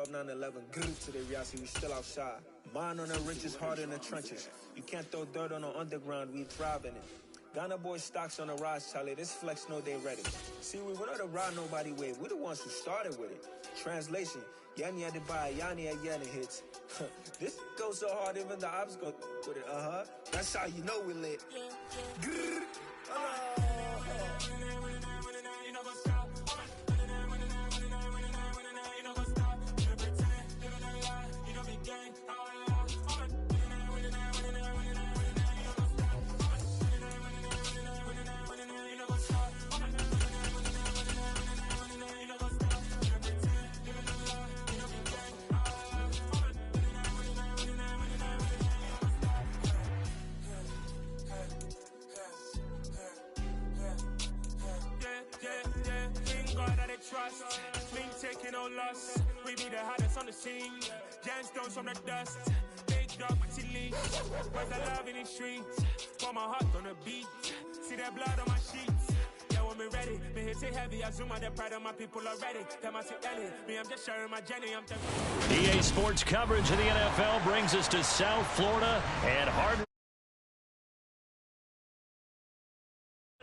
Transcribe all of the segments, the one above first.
12, 9, 11. Grrr to the Riasi, we still outside. Mine on the riches, hard in the trenches. You can't throw dirt on the underground, we thrive in it. Ghana boys stocks on the rise, Charlie. This flex know they ready. See, we were not the ride nobody wave. We're the ones who started with it. Translation, Yanni had to buy, Yanni had Yanni hits. This goes so hard, even the ops go with it. That's how you know we lit. Grrr. Trust, clean taking no loss. We be the hottest on the scene. Gemstones from the dust. Big dog, pretty leash. Where's the love in the streets? Pour my heart on the beat. See that blood on my sheets. Yeah, when we ready, me hit it heavy. I zoom out the pride of my people already. Tell my Ellie, me, I'm just sharing my journey. I'm EA Sports coverage of the NFL brings us to South Florida and hard.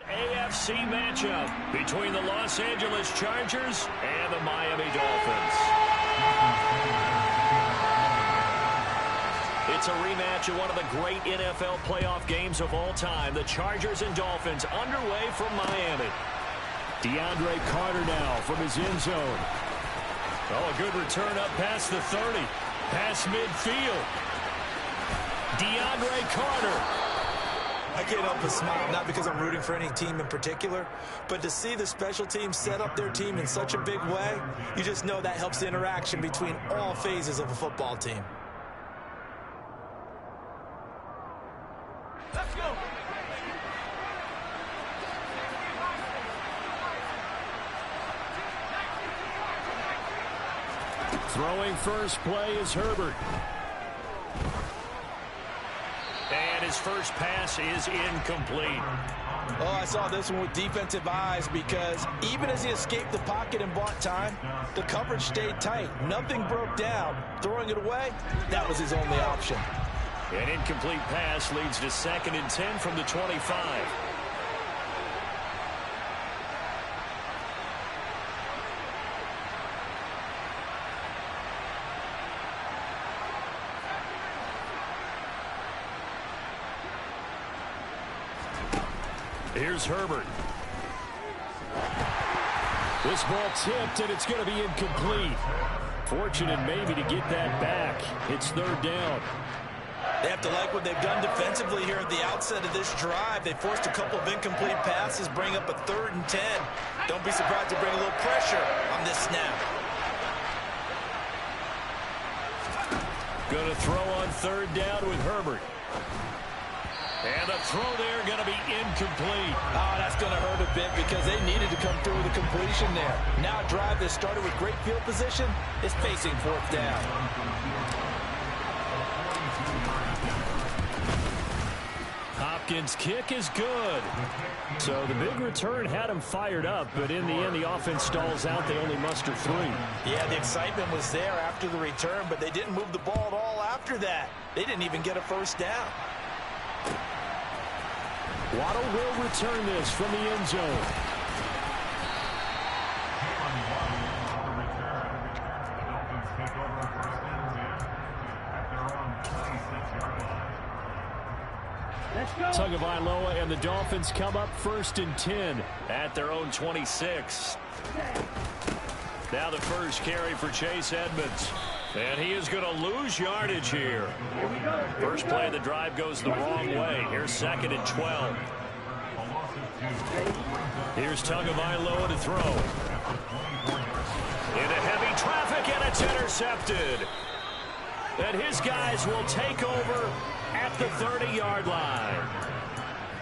AFC matchup between the Los Angeles Chargers and the Miami Dolphins. It's a rematch of one of the great NFL playoff games of all time. The Chargers and Dolphins underway from Miami. DeAndre Carter now from his end zone. Oh, a good return up past the 30. Past midfield. DeAndre Carter. I can't help but smile, not because I'm rooting for any team in particular, but to see the special teams set up their team in such a big way, you just know that helps the interaction between all phases of a football team. Let's go. Throwing first play is Herbert. And his first pass is incomplete. Oh, I saw this one with defensive eyes because even as he escaped the pocket and bought time, the coverage stayed tight. Nothing broke down. Throwing it away, that was his only option. An incomplete pass leads to 2nd and 10 from the 25. Here's Herbert. This ball tipped, and it's going to be incomplete. Fortunate maybe to get that back. It's 3rd down. They have to like what they've done defensively here at the outset of this drive. They forced a couple of incomplete passes, bring up a 3rd and 10. Don't be surprised to bring a little pressure on this snap. Going to throw on 3rd down with Herbert. And the throw there going to be incomplete. Oh, that's going to hurt a bit because they needed to come through with a completion there. Now a drive that started with great field position is facing 4th down. Hopkins' kick is good. So the big return had him fired up, but in the end, the offense stalls out. They only muster 3. Yeah, the excitement was there after the return, but they didn't move the ball at all after that. They didn't even get a 1st down. Waddle will return this from the end zone. Tagovailoa and the Dolphins come up 1st and 10 at their own 26. Now the first carry for Chase Edmonds. And he is going to lose yardage here. First play of the drive goes the wrong way. Here's 2nd and 12. Here's Tagovailoa to throw. Into heavy traffic, and it's intercepted. And his guys will take over at the 30-yard line.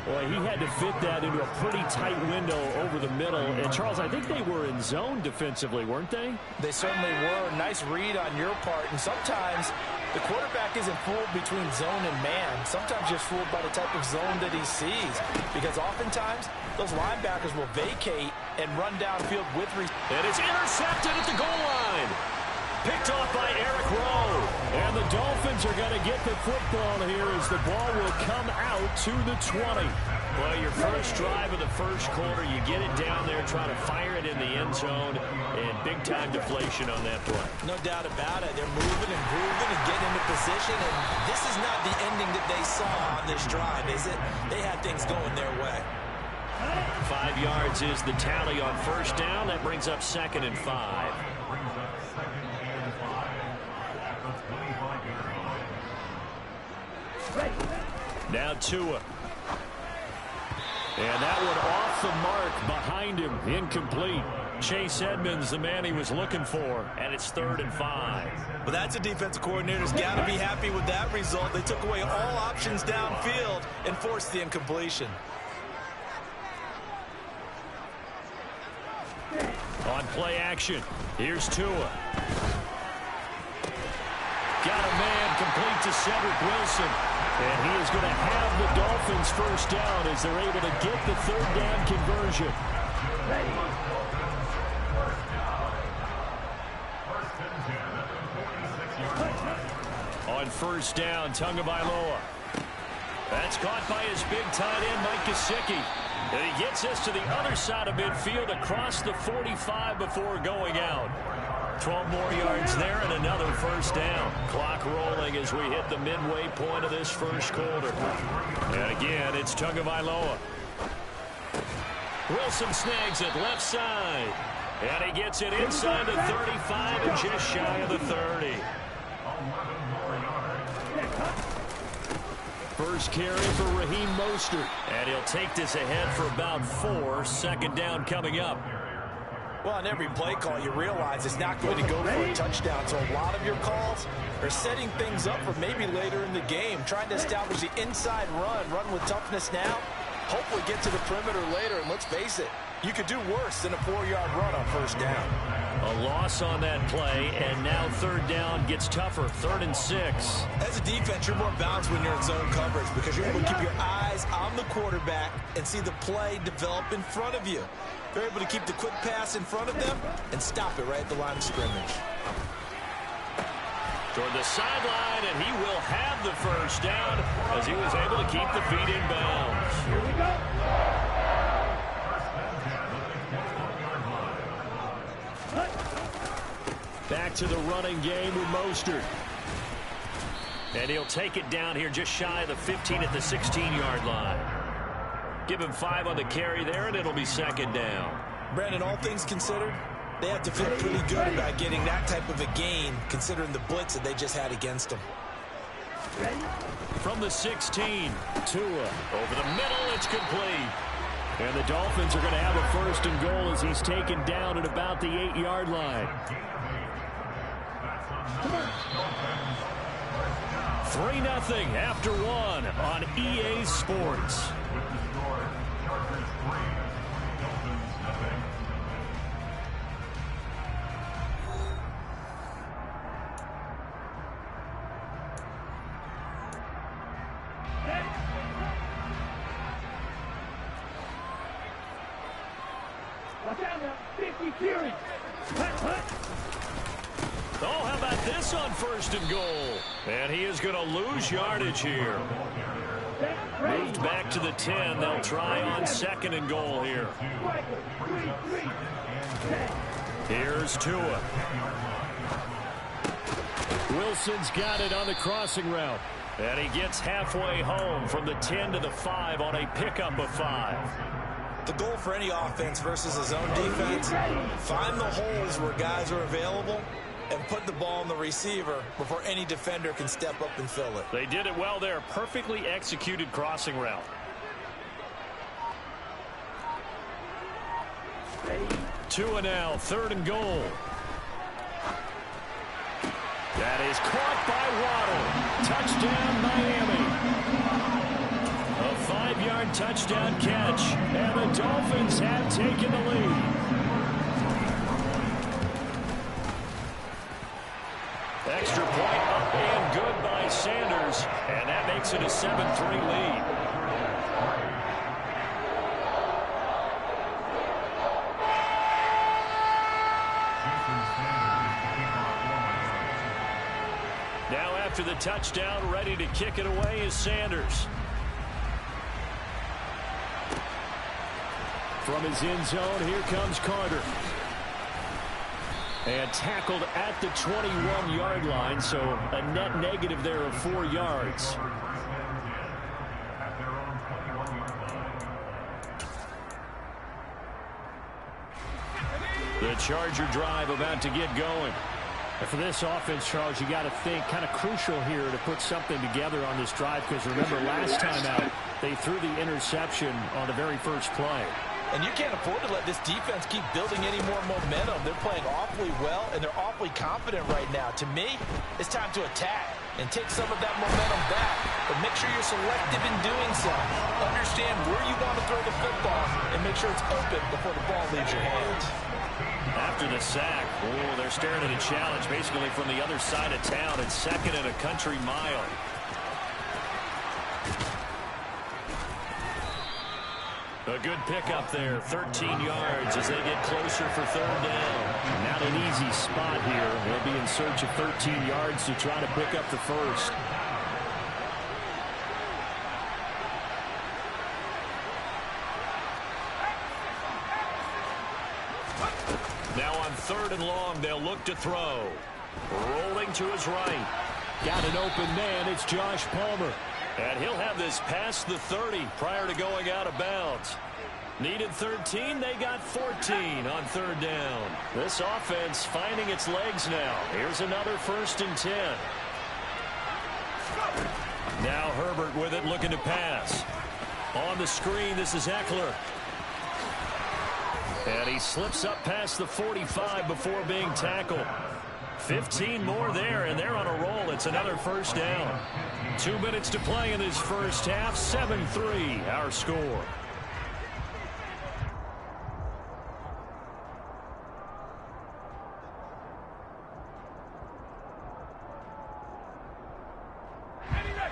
Boy, he had to fit that into a pretty tight window over the middle. And, Charles, I think they were in zone defensively, weren't they? They certainly were. Nice read on your part. And sometimes the quarterback isn't fooled between zone and man. Sometimes just fooled by the type of zone that he sees. Because oftentimes those linebackers will vacate and run downfield with. And it's intercepted at the goal line. Picked off by Eric Rowe. And the Dolphins are going to get the football here as the ball will come out to the 20. Well, your first drive of the first quarter, you get it down there, try to fire it in the end zone, and big-time deflation on that play. No doubt about it. They're moving and grooving and getting into position, and this is not the ending that they saw on this drive, is it? They had things going their way. 5 yards is the tally on first down. That brings up 2nd and 5. Now Tua. And that one off the mark behind him. Incomplete. Chase Edmonds, the man he was looking for. And it's 3rd and 5. Well, that's a defensive coordinator's got to be happy with that result. They took away all options downfield and forced the incompletion. On play action, here's Tua. Got a man complete to Cedric Wilson. And he is going to have the Dolphins first down as they're able to get the 3rd down conversion. On first down, Tagovailoa. That's caught by his big tight end, Mike Gesicki. And he gets us to the other side of midfield across the 45 before going out. 12 more yards there and another first down. Clock rolling as we hit the midway point of this first quarter. And again, it's Tagovailoa. Wilson snags it left side. And he gets it inside the 35 and just shy of the 30. First carry for Raheem Mostert. And he'll take this ahead for about 4. 2nd down coming up. Well, on every play call, you realize it's not going to go for a touchdown. So a lot of your calls are setting things up for maybe later in the game, trying to establish the inside run with toughness now, hopefully get to the perimeter later. And let's face it, you could do worse than a 4-yard run on first down. A loss on that play, and now 3rd down gets tougher. 3rd and 6. As a defense, you're more balanced when you're in zone coverage because you're able to keep your eyes on the quarterback and see the play develop in front of you. They're able to keep the quick pass in front of them and stop it right at the line of scrimmage. Toward the sideline, and he will have the first down as he was able to keep the feet in bounds. Here we go. Back to the running game with Mostert. And he'll take it down here just shy of the 15 at the 16-yard line. Give him 5 on the carry there, and it'll be 2nd down. Brandon, all things considered, they have to feel pretty good about getting that type of a gain, considering the blitz that they just had against them. From the 16, Tua. Over the middle, it's complete. And the Dolphins are going to have a 1st and goal as he's taken down at about the 8-yard line. 3-0 after 1 on EA Sports. Oh, how about this on 1st and goal? And he is going to lose yardage here. Moved back to the 10. They'll try on 2nd and goal here. Here's Tua. Wilson's got it on the crossing route. And he gets halfway home from the 10 to the 5 on a pickup of 5. The goal for any offense versus a zone defense, find the holes where guys are available and put the ball on the receiver before any defender can step up and fill it. They did it well there. Perfectly executed crossing route. Tua now, 3rd and goal. That is caught by Waddle. Touchdown, Miami. A 5-yard touchdown catch, and the Dolphins have taken the lead. Extra point up and good by Sanders, and that makes it a 7-3 lead. after the touchdown. Ready to kick it away is Sanders. From his end zone, here comes Carter. And tackled at the 21-yard line, so a net negative there of 4 yards. The Charger drive about to get going. And for this offense, Charles, you got to think kind of crucial here to put something together on this drive, because remember last time out they threw the interception on the very first play. And you can't afford to let this defense keep building any more momentum. They're playing awfully well, and they're awfully confident right now. To me, it's time to attack and take some of that momentum back. But make sure you're selective in doing so. Understand where you want to throw the football and make sure it's open before the ball leaves your hands. After the sack, they're staring at a challenge basically from the other side of town. It's second and a country mile. A good pickup there, 13 yards as they get closer for third down. Not an easy spot here. They'll be in search of 13 yards to try to pick up the first. Now on third and long, they'll look to throw. Rolling to his right. Got an open man. It's Josh Palmer. And he'll have this past the 30 prior to going out of bounds. Needed 13, they got 14 on third down. This offense finding its legs now. Here's another 1st and 10. Now Herbert with it, looking to pass. On the screen, this is Eckler. And he slips up past the 45 before being tackled. 15 more there, and they're on a roll. It's another first down. 2 minutes to play in this first half. 7-3, our score.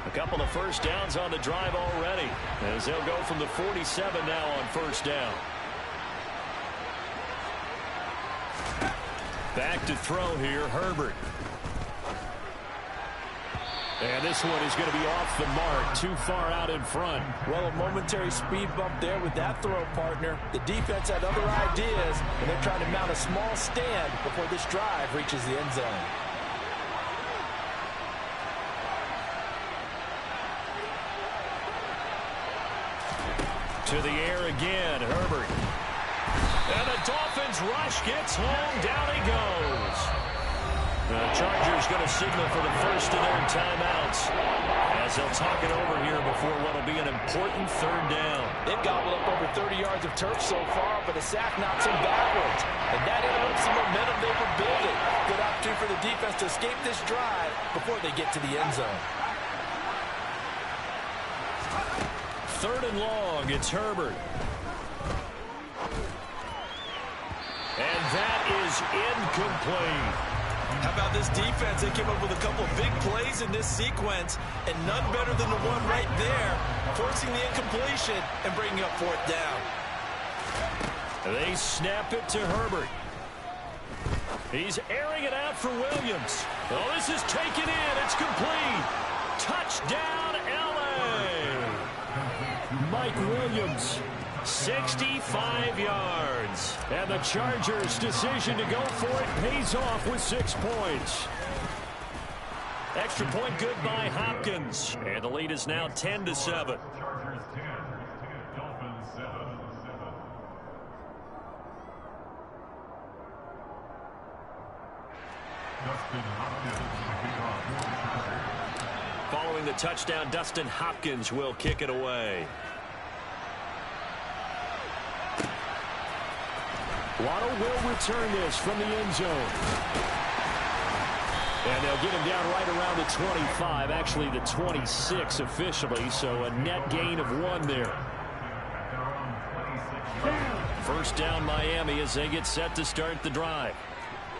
A couple of first downs on the drive already, as they'll go from the 47 now on first down. Back to throw here, Herbert. And this one is going to be off the mark, too far out in front. Well, a momentary speed bump there with that throw, partner. The defense had other ideas, and they're trying to mount a small stand before this drive reaches the end zone. To the air again, Herbert. And the Dolphins rush gets home. Down he goes. The Chargers going to signal for the first of their timeouts as they'll talk it over here before what will be an important third down. They've gobbled up over 30 yards of turf so far, but a sack knocks them backwards. And that interrupts the momentum they were building. Good opportunity for the defense to escape this drive before they get to the end zone. Third and long, it's Herbert. And that is incomplete. How about this defense? They came up with a couple of big plays in this sequence, and none better than the one right there, forcing the incompletion and bringing up fourth down. They snap it to Herbert. He's airing it out for Williams. Oh, this is taken in. It's complete. Touchdown, L.A. Mike Williams. 65 yards. And the Chargers' decision to go for it pays off with 6 points. Extra point good by Hopkins. And the lead is now 10-7. Following the touchdown, Dustin Hopkins will kick it away. Waddle will return this from the end zone. And they'll get him down right around the 25, actually the 26 officially, so a net gain of 1 there. First down Miami as they get set to start the drive.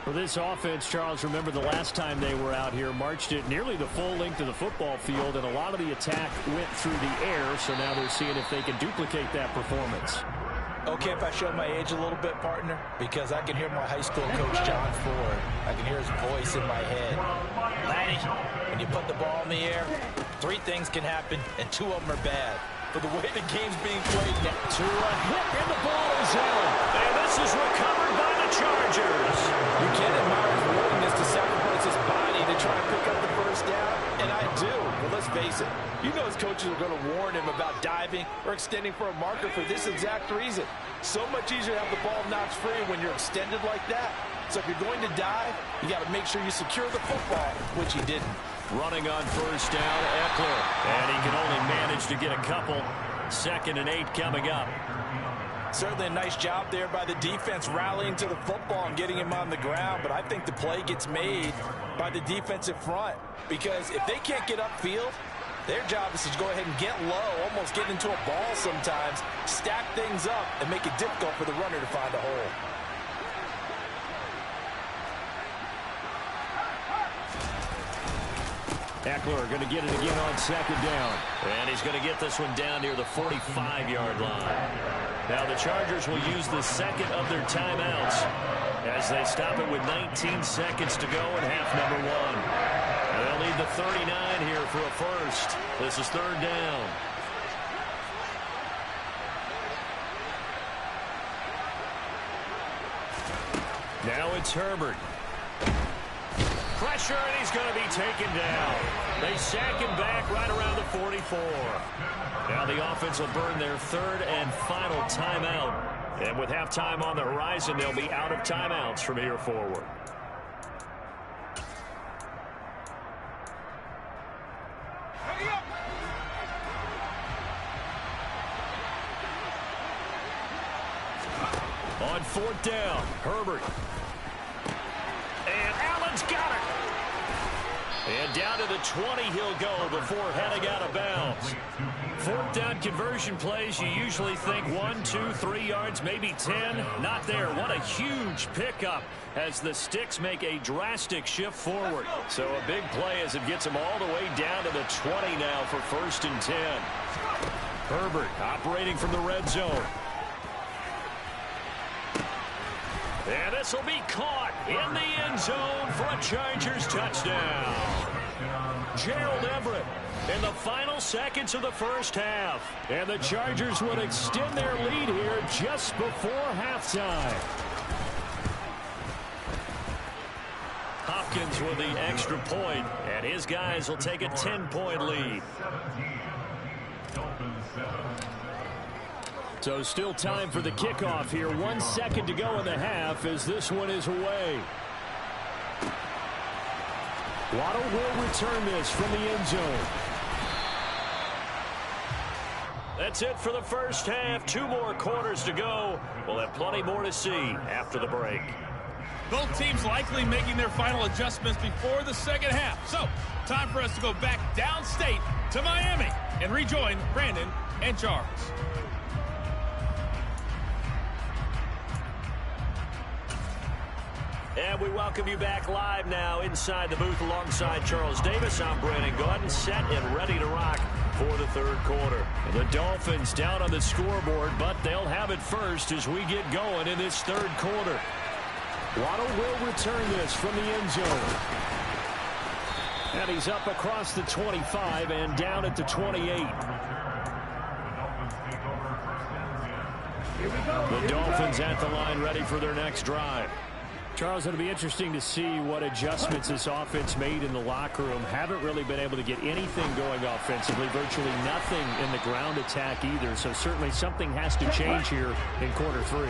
For this offense, Charles, remember the last time they were out here, marched it nearly the full length of the football field, and a lot of the attack went through the air, so now they're seeing if they can duplicate that performance. Okay, if I show my age a little bit, partner, because I can hear my high school coach, John Ford. I can hear his voice in my head. Laddie, when you put the ball in the air, 3 things can happen, and 2 of them are bad. For the way the game's being played now. To a hit, and the ball is out. And this is recovered by the Chargers. You can't admire his willingness to sacrifice his body to try and pick up the first down, and I do. But let's face it, you know his coaches are going to warn him about diving or extending for a marker for this exact reason. So much easier to have the ball knocked free when you're extended like that. So if you're going to dive, you got to make sure you secure the football, which he didn't. Running on first down, Eckler. And he can only manage to get a couple. 2nd and 8 coming up. Certainly a nice job there by the defense rallying to the football and getting him on the ground. But I think the play gets made by the defensive front. Because if they can't get upfield, their job is to go ahead and get low, almost get into a ball sometimes, stack things up, and make it difficult for the runner to find a hole. Eckler going to get it again on 2nd down. And he's going to get this one down near the 45-yard line. Now the Chargers will use the 2nd of their timeouts as they stop it with 19 seconds to go in half number 1. And they'll need the 39 here for a first. This is 3rd down. Now it's Herbert. Pressure, and he's going to be taken down. They sack him back right around the 44. Now the offense will burn their 3rd and final timeout. And with halftime on the horizon, they'll be out of timeouts from here forward. On 4th down, Herbert. And Allen's got it. And down to the 20 he'll go before heading out of bounds. 4th down conversion plays, you usually think 1, 2, 3 yards, maybe 10. Not there. What a huge pickup as the sticks make a drastic shift forward. So a big play as it gets them all the way down to the 20 now for 1st and 10. Herbert operating from the red zone. And this will be caught in the end zone for a Chargers touchdown. Gerald Everett in the final seconds of the first half. And the Chargers would extend their lead here just before halftime. Hopkins with the extra point, and his guys will take a 10-point lead. So still time for the kickoff here. 1 second to go in the half as this one is away. Waddle will return this from the end zone. That's it for the first half. 2 more quarters to go. We'll have plenty more to see after the break. Both teams likely making their final adjustments before the second half. So, time for us to go back downstate to Miami and rejoin Brandon and Charles. And we welcome you back live now inside the booth alongside Charles Davis. I'm Brandon Gaudin, set and ready to rock for the 3rd quarter. The Dolphins down on the scoreboard, but they'll have it first as we get going in this 3rd quarter. Waddle will return this from the end zone. And he's up across the 25 and down at the 28. The Dolphins at the line ready for their next drive. Charles, it'll be interesting to see what adjustments this offense made in the locker room. Haven't really been able to get anything going offensively, virtually nothing in the ground attack either. So certainly something has to change here in quarter 3.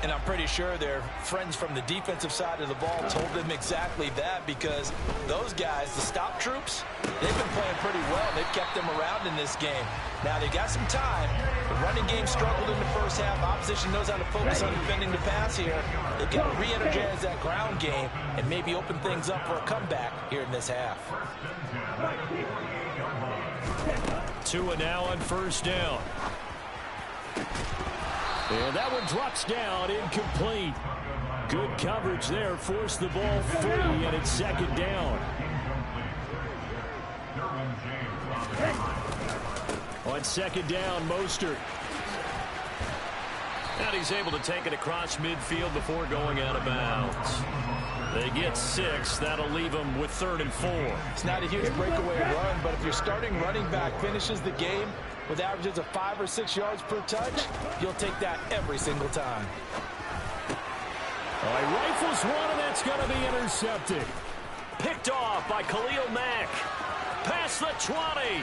And I'm pretty sure their friends from the defensive side of the ball told them exactly that, because those guys, the stop troops, they've been playing pretty well. They've kept them around in this game. Now, they got some time. The running game struggled in the first half. Opposition knows how to focus on defending the pass here. They've got to re-energize that ground game and maybe open things up for a comeback here in this half. Tua now on first down. And that one drops down, incomplete. Good coverage there, forced the ball free, and it's 2nd down. On 2nd down, Mostert. And he's able to take it across midfield before going out of bounds. They get 6. That'll leave them with 3rd and 4. It's not a huge breakaway run, but if your starting running back finishes the game with averages of 5 or 6 yards per touch, you'll take that every single time. All right, rifles one, and that's going to be intercepted. Picked off by Khalil Mack. Past the 20.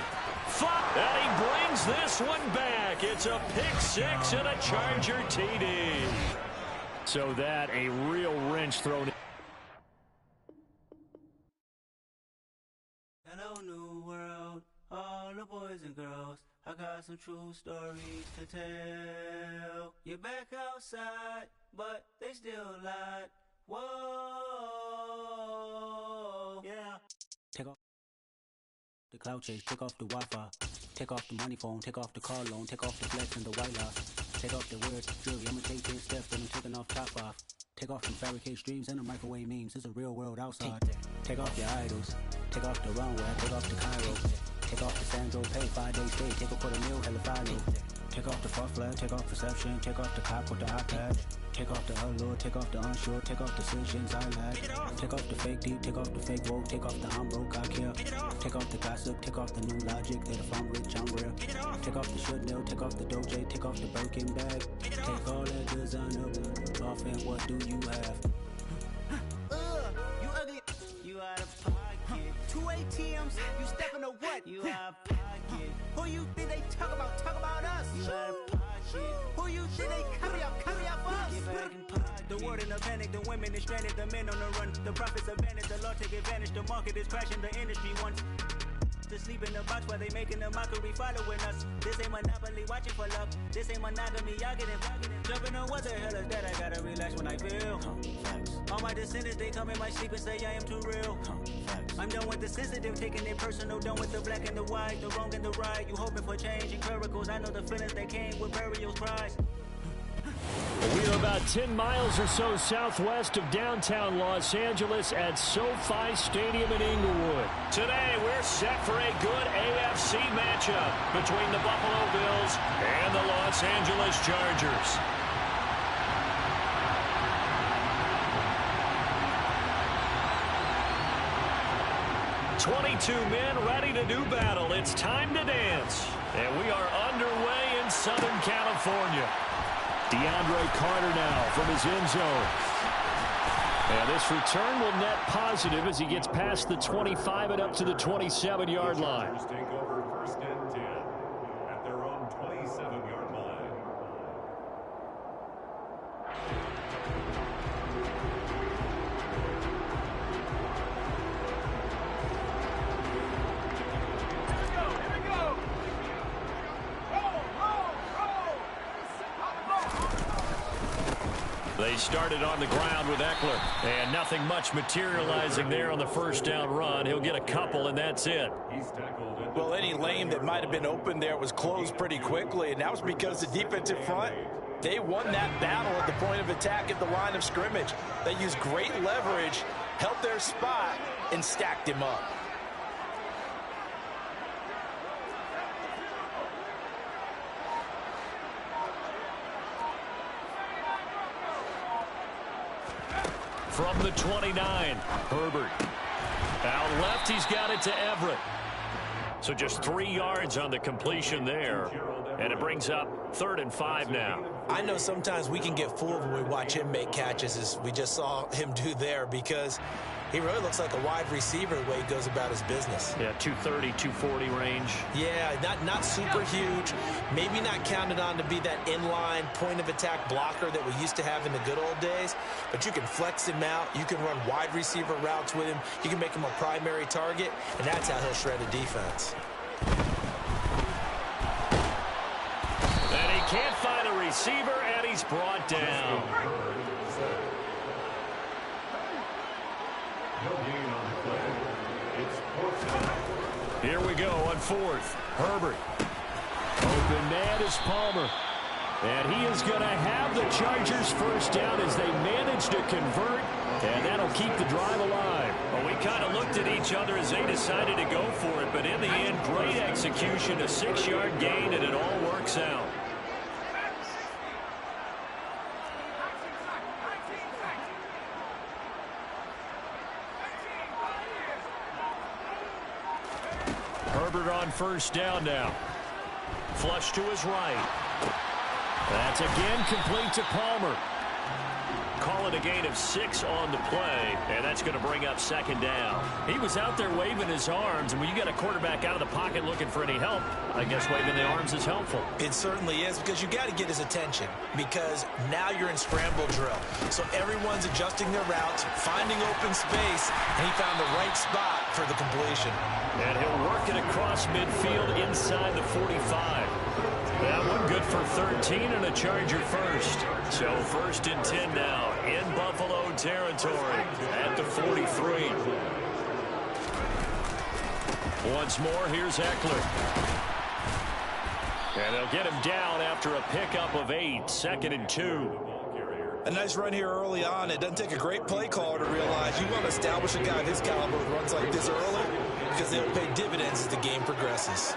And he brings this one back. It's a pick 6 and a Charger TD. So that a real wrench thrown in. Hello, new world, all the boys and girls. I got some true stories to tell. You're back outside, but they still lied. Whoa, yeah. Take off the cloud chase, take off the Wi-Fi, take off the money phone, take off the car loan, take off the flex and the white loss, take off the weird jewelry. I'ma take 10 steps and I'm taking off top off. Take off some fabricated streams and the microwave memes. It's a real world outside. Take off your idols. Take off the runway. Take off the Cairo. Take off the Sandro pay. 5 days stay. Take a $250,000 hella final. Take off the far flag. Take off perception. Take off the cop with the iPad. Take off the allure. Take off the unsure. Take off decisions I lack. Take off the fake deep. Take off the fake woke. Take off the I'm broke. I care. Take off the gossip. Take off the new logic. That if I'm rich, I'm real. Take off the should know. Take off the Doje. Take off the Birkin bag. Take all that designer off and what do you have? You ugly. You out of pocket. 2 ATMs. You stepping to what? You out of pocket. Who you think they talk about? Talk about us. You out of pocket. Who you think they copy up us? Get back in pocket. The world in a panic. The women is stranded. The men on the run. The profits advantage. The law take advantage. The market is crashing. The industry wants to sleep in the box while they making a mockery following us. This ain't Monopoly watching for love. This ain't monogamy. Y'all getting jumping on what the hell is that? I gotta relax when I feel. All my descendants, they come in my sleep and say I am too real. I'm done with the sensitive, taking it personal. Done with the black and the white, the wrong and the right. You hoping for change and miracles. I know the feelings that came with burials, cries. We are about 10 miles or so southwest of downtown Los Angeles at SoFi Stadium in Inglewood. Today, we're set for a good AFC matchup between the Buffalo Bills and the Los Angeles Chargers. "22 men ready to do battle. It's time to dance." And we are underway in Southern California. DeAndre Carter now from his end zone. And this return will net positive as he gets past the 25 and up to the 27-yard line. Take over 1st and 10 at their own 27-yard line. They started on the ground with Eckler, and nothing much materializing there on the first down run. He'll get a couple, and that's it. Well, any lane that might have been open there was closed pretty quickly, and that was because the defensive front, they won that battle at the point of attack at the line of scrimmage. They used great leverage, held their spot, and stacked him up. From the 29, Herbert. Out left, he's got it to Everett. So just 3 yards on the completion there. And it brings up 3rd and 5 now. I know sometimes we can get fooled when we watch him make catches, as we just saw him do there, because he really looks like a wide receiver the way he goes about his business. Yeah, 230, 240 range. Yeah, not super huge. Maybe not counted on to be that inline point-of-attack blocker that we used to have in the good old days. But you can flex him out. You can run wide receiver routes with him. You can make him a primary target, and that's how he'll shred a defense. And he can't find a receiver, and he's brought down. Here we go on 4th. Herbert. Open man is Palmer. And he is going to have the Chargers first down as they manage to convert. And that'll keep the drive alive. Well, we kind of looked at each other as they decided to go for it. But in the end, great execution, a 6-yard gain, and it all works out. Herbert on first down now. Flush to his right. That's again complete to Palmer. Call it a gain of 6 on the play, and that's going to bring up second down. He was out there waving his arms, and when you got a quarterback out of the pocket looking for any help, I guess waving the arms is helpful. It certainly is, because you got to get his attention, because now you're in scramble drill. So everyone's adjusting their routes, finding open space, and he found the right spot for the completion. And he'll work it across midfield inside the 45. That one good for 13 and a Charger first. So first and 10 now in Buffalo territory at the 43. Once more, here's Eckler. And they'll get him down after a pickup of 8, 2nd and 2. A nice run here early on. It doesn't take a great play caller to realize you want to establish a guy of his caliber with runs like this early, because they'll pay dividends as the game progresses.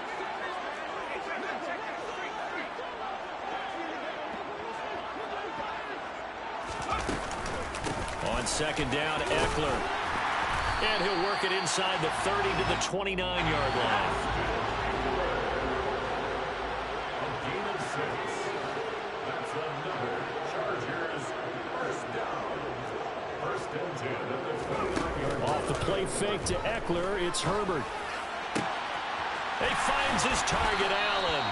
On second down, Eckler. And he'll work it inside the 30 to the 29-yard line. A gain of 6. That's another Chargers first down. First and 10 at the 29-yard line. Off the play fake to Eckler, it's Herbert. He finds his target, Allen.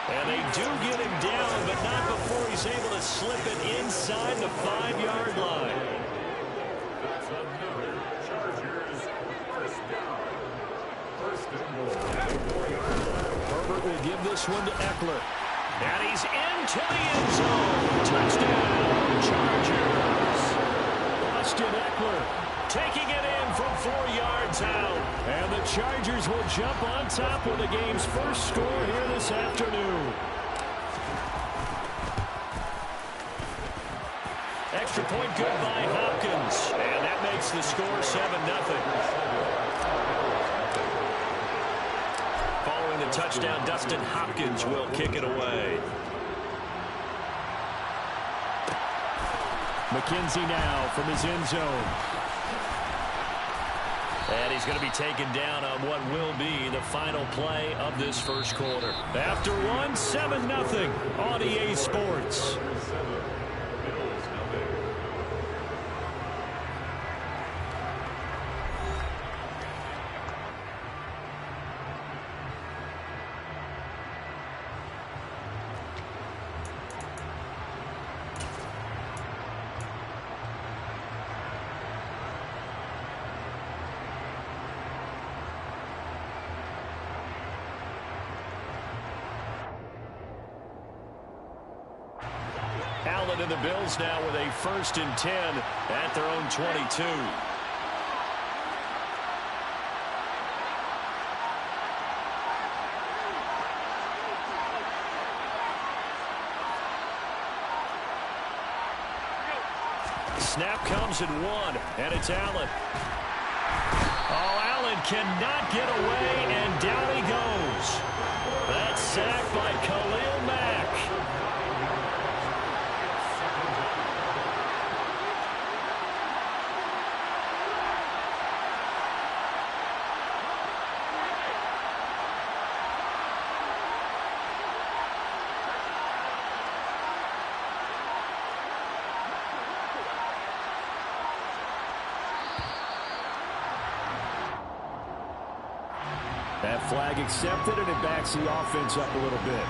And they do get him down, but not before he's able to slip it inside the 5-yard line. That's another Chargers first down. First and goal. Herbert will give this one to Eckler. And he's into the end zone. Touchdown, Chargers. Austin Eckler taking it in from 4 yards out. And the Chargers will jump on top with the game's first score here this afternoon. Extra point good by Hopkins. And that makes the score 7-0. Following the touchdown, Dustin Hopkins will kick it away. McKenzie now from his end zone. And he's going to be taken down on what will be the final play of this first quarter. After one, 7-0 on EA Sports. Allen and the Bills now with a 1st and 10 at their own 22. Snap comes in 1, and it's Allen. Oh, Allen cannot get away, and down he goes. That's sacked by Khalil Mack. That flag accepted, and it backs the offense up a little bit.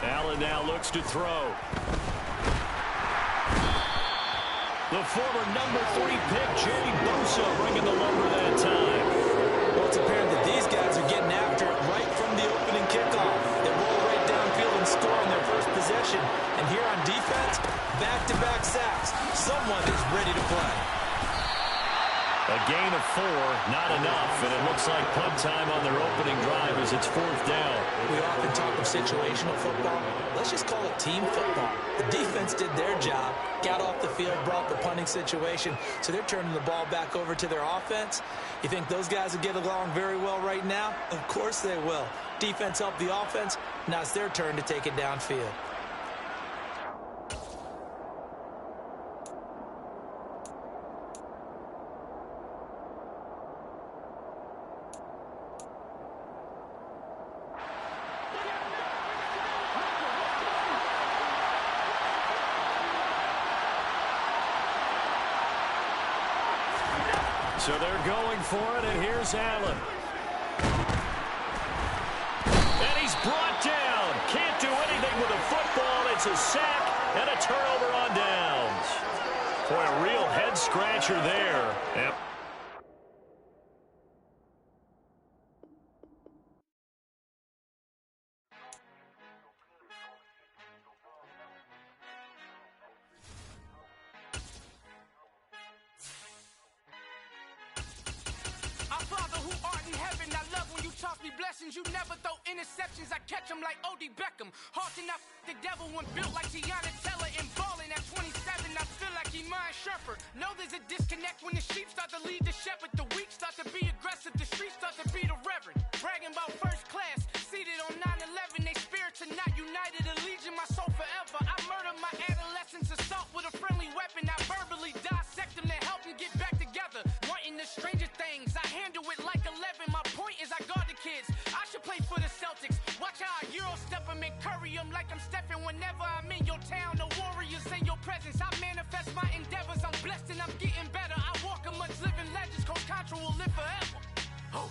Allen now looks to throw. The former number 3 pick, Jerry Bosa, bringing the lumber that time. Well, it's apparent that these guys are getting after it right from the opening kickoff. They roll right downfield and score on their first possession. And here on defense, back-to-back sacks. Someone is ready to play. A gain of 4, not enough, and it looks like punt time on their opening drive as it's 4th down. We often talk of situational football. Let's just call it team football. The defense did their job, got off the field, brought the punting situation, so they're turning the ball back over to their offense. You think those guys will get along very well right now? Of course they will. Defense helped the offense. Now it's their turn to take it downfield. So they're going for it, and here's Allen. And he's brought down. Can't do anything with a football. It's a sack and a turnover on downs. Boy, a real head-scratcher there. Yep. You never throw interceptions. I catch them like O.D. Beckham. Halting up the devil when built like Tiana Teller and balling at 27. I feel like Iman Shumpert. Know there's a disconnect when the sheep start to lead the shepherd. The weak start to be aggressive. The streets start to be the reverend. Bragging about first class. Seated on 9/11. They spirits are not united. A legion, my soul forever. I murder my adolescence. Assault with a friendly weapon. I verbally dissect them to help them get back together. Wanting the stranger things. I handle it like 11. My point is I guard the kids. I should play for the Celtics. Watch how I Euro step them and curry them like I'm Stephen. Whenever I'm in your town, the Warriors in your presence. I manifest my endeavors. I'm blessed and I'm getting better. I walk amongst living legends. Coach Contra will live forever. Oh.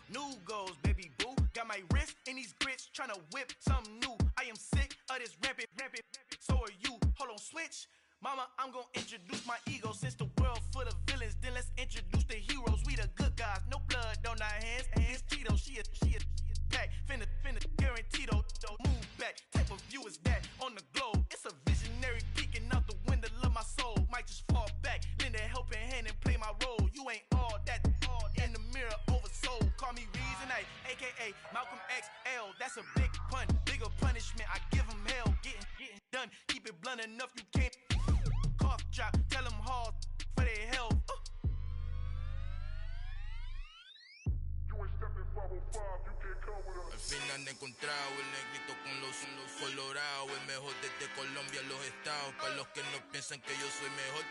New goals, baby boo. Got my wrist in these grits, tryna whip something new. I am sick of this rampant. So are you. Hold on, switch. Mama, I'm gonna introduce my ego. Since the world full of villains, then let's introduce the heroes. We the good guys, no blood on our hands. Hands Tito, she a pack. Finna, guaranteed. Move back. Type of view is that on the globe? It's a visionary peeking out the window of my soul. Might just fall back, lend a helping hand and play my role. You ain't all that. In the mirror, oversold. Call me Reason A, a.k.a. Malcolm XL. That's a big pun, bigger punishment. I give him hell, getting done. Keep it blunt enough, you can't. Cough drop, tell them hard for their health. Al final he encontrado el negrito con los colorados. El mejor desde Colombia, los estados. Para los que no piensan que yo soy mejor,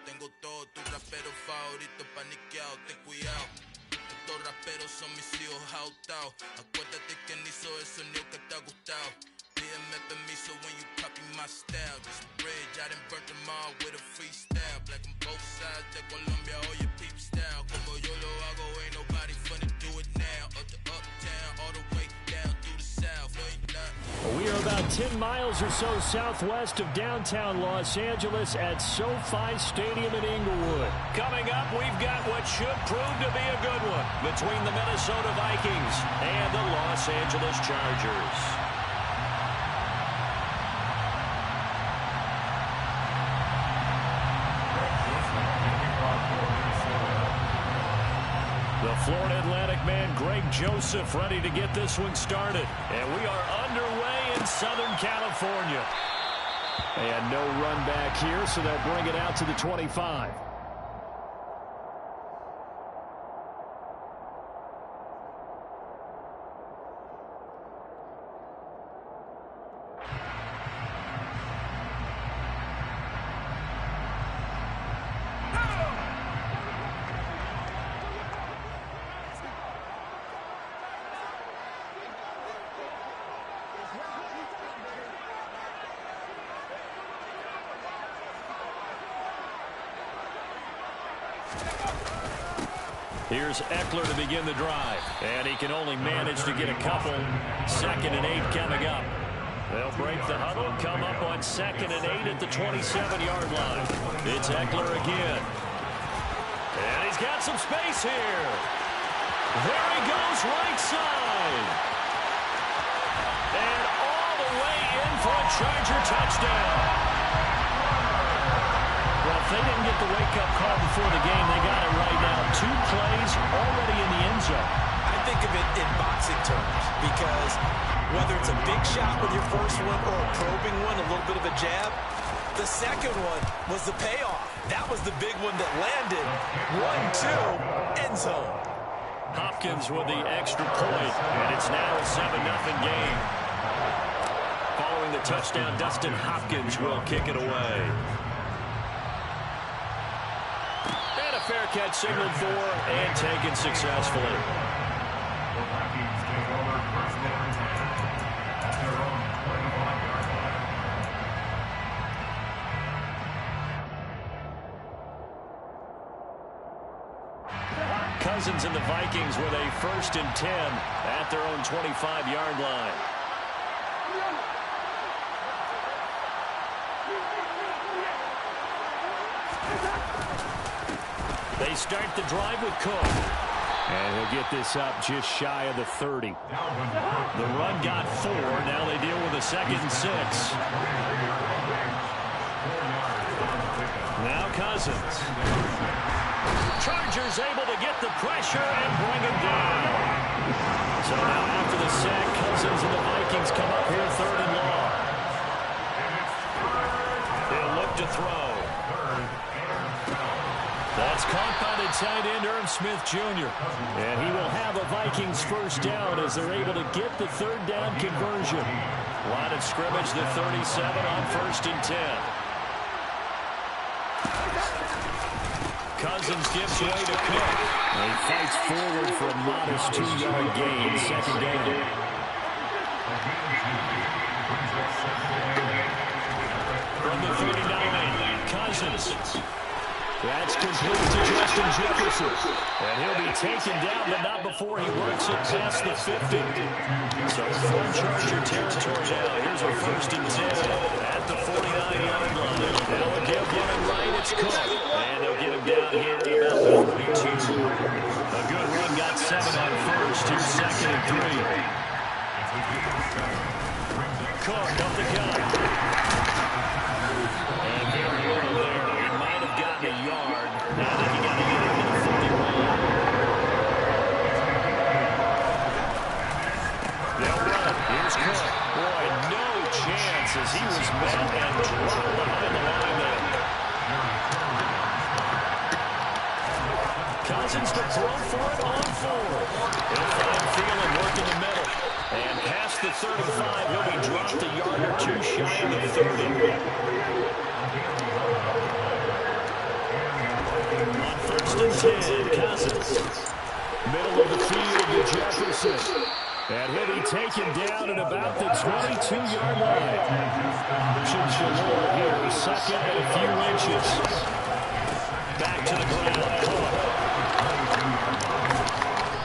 tengo todo, tus raperos favoritos paniqueados, ten cuidado. Estos raperos son mis hijos jautados. Acuérdate quién hizo el sonido que te ha gustado. Pídeme permiso when you copy my style. This bridge, I done burnt them all with a freestyle. Black on both sides de Colombia, oye peep style. Como yo lo hago, ain't nobody finna do it now. Up to uptown, all the way down through the south. We are about 10 miles or so southwest of downtown Los Angeles at SoFi Stadium in Inglewood. Coming up, we've got what should prove to be a good one between the Minnesota Vikings and the Los Angeles Chargers. The Florida Atlantic man, Greg Joseph, ready to get this one started. And we are underway in Southern California. And no run back here, so they'll bring it out to the 25. Here's Eckler to begin the drive. And he can only manage to get a couple. 2nd and 8 coming up. They'll break the huddle, come up on 2nd and 8 at the 27-yard line. It's Eckler again. And he's got some space here. There he goes, right side. And all the way in for a Charger touchdown. Well, if they didn't get the wake-up call before the game, they got it right now. 2 plays already in the end zone. I think of it in boxing terms because whether it's a big shot with your first one or a probing one, a little bit of a jab, the second one was the payoff. That was the big one that landed. 1-2, end zone. Hopkins with the extra point, and it's now a 7-0 game. Following the touchdown, Dustin Hopkins will kick it away. And a fair catch signaled for and taken successfully. The Vikings take over first and 10 at their own 25-yard line. Cousins and the Vikings with a 1st and 10 at their own 25-yard line. They start the drive with Cook. And he'll get this up just shy of the 30. The run got 4. Now they deal with a 2nd and 6. Now Cousins. Chargers able to get the pressure and bring him down. So now after the sack, Cousins and the Vikings come up here 3rd and long. They'll look to throw. That's caught by the tight end, Irv Smith Jr. And he will have a Vikings 1st down as they're able to get the 3rd down conversion. Line of scrimmage, the 37 on 1st and 10. Cousins gives way to Cook. He fights forward for a modest 2-yard gain, 2nd down. From the 39, Cousins. That's complete to Justin Jefferson. And he'll be taken down, but not before he works it past the 50. So from Charger territory now, here's a 1st and 10 at the 49-yard line. Now again, getting right, it's Cook. And they'll get him down here at about the 42. A good run got 7 on 1st. Here's 2nd and 3. Cook up the gun. And very little there. He might have gotten a yard. Now that he got to get into the 41. They'll run. Here's Cook. Boy, no chance as he was met and dropped behind the line there. Cousins to throw for it on 4. He'll find Thielen working the middle. And past the 35, he'll be dropped a yard or 2 shy of the 30. On 1st and 10, Cousins. Middle of the field to Jefferson. And he'll be taken down at about the 22-yard line. Chinchilla here, 2nd and a few inches. Back to the ground.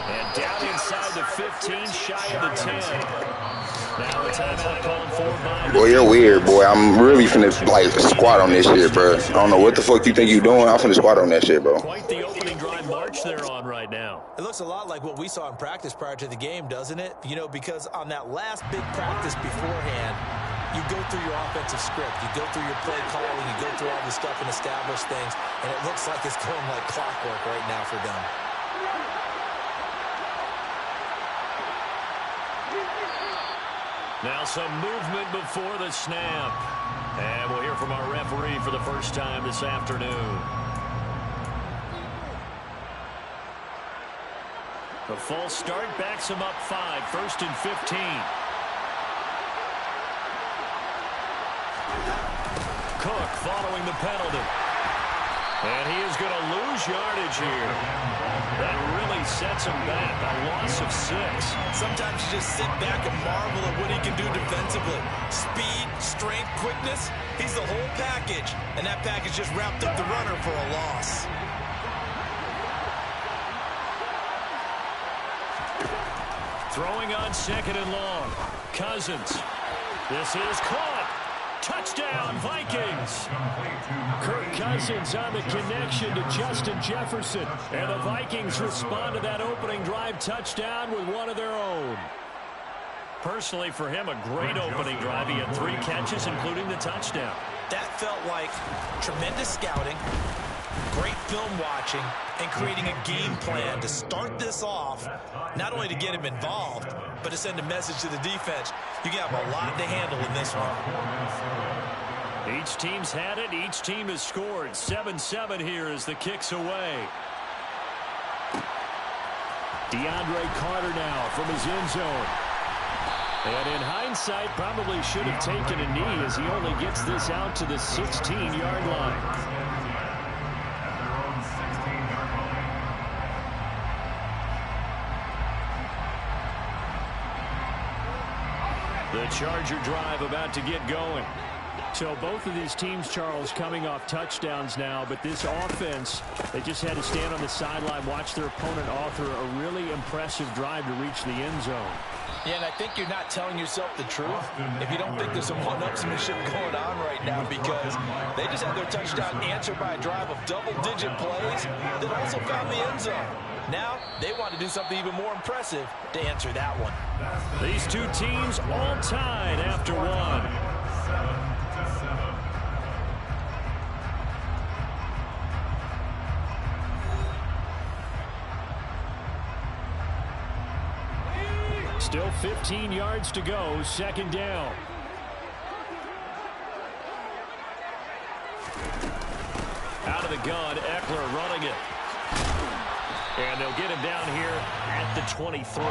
And down inside the 15, shy of the 10. Now a timeout called for by... Boy, you're weird, boy. I'm really finna, like, squat on this shit, bro. I don't know what the fuck you think you doing. I'm finna squat on that shit, bro. Quite the opening drive march they're on right now. It looks a lot like what we saw in practice prior to the game, doesn't it? You know, because on that last big practice beforehand, you go through your offensive script. You go through your play calling. You go through all the stuff and establish things. And it looks like it's going like clockwork right now for them. Now some movement before the snap. And we'll hear from our referee for the first time this afternoon. The false start backs him up 5, 1st and 15. Cook following the penalty. And he is going to lose yardage here. That really sets him back, a loss of 6. Sometimes you just sit back and marvel at what he can do defensively. Speed, strength, quickness. He's the whole package. And that package just wrapped up the runner for a loss. Throwing on 2nd and long. Cousins. This is caught. Touchdown, Vikings. Kirk Cousins on the connection to Justin Jefferson. And the Vikings respond to that opening drive touchdown with one of their own. Personally, for him, a great opening drive. He had 3 catches, including the touchdown. That felt like tremendous scouting, great film watching, and creating a game plan to start this off, not only to get him involved, but to send a message to the defense. You have a lot to handle in this one. Each team's had it. Each team has scored. 7-7 here as the kick's away. DeAndre Carter now from his end zone. And in hindsight, probably should have taken a knee as he only gets this out to the 16-yard line. The Charger drive about to get going. So both of these teams, Charles, coming off touchdowns now, but this offense, they just had to stand on the sideline, watch their opponent author a really impressive drive to reach the end zone. Yeah, and I think you're not telling yourself the truth if you don't think there's some one-upsmanship going on right now, because they just had their touchdown answered by a drive of double-digit plays that also found the end zone. Now, they want to do something even more impressive to answer that one. These two teams all tied after one. 7-7. Still 15 yards to go, second down. Out of the gun, Eckler running it. And they'll get him down here at the 23.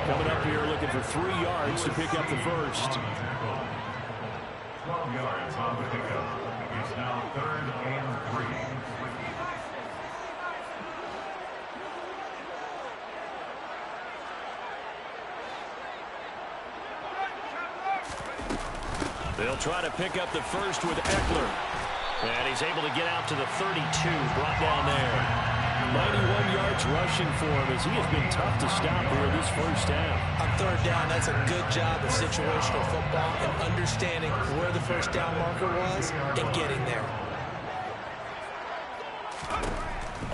Coming up here looking for 3 yards to pick up the first. 12 yards on the pickup. It's now 3rd and 3. They'll try to pick up the first with Eckler. And he's able to get out to the 32, brought down there. 91 yards rushing for him as he has been tough to stop here this first half. On 3rd down, that's a good job of situational football and understanding where the first down marker was and getting there.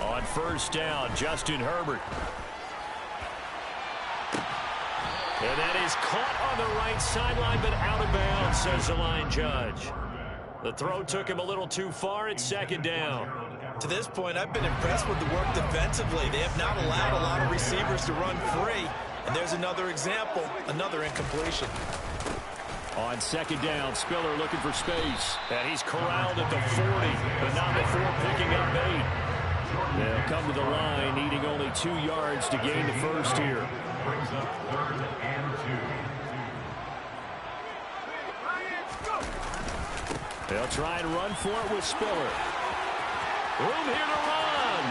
On 1st down, Justin Herbert. And that is caught on the right sideline, but out of bounds, says the line judge. The throw took him a little too far. It's 2nd down. To this point, I've been impressed with the work defensively. They have not allowed a lot of receivers to run free. And there's another example, another incompletion. On 2nd down, Spiller looking for space. And he's corralled at the 40, but not before picking up 8. They'll come to the line, needing only 2 yards to gain the first here. Brings up 3rd and 2. They'll try and run for it with Spiller. Room here to run.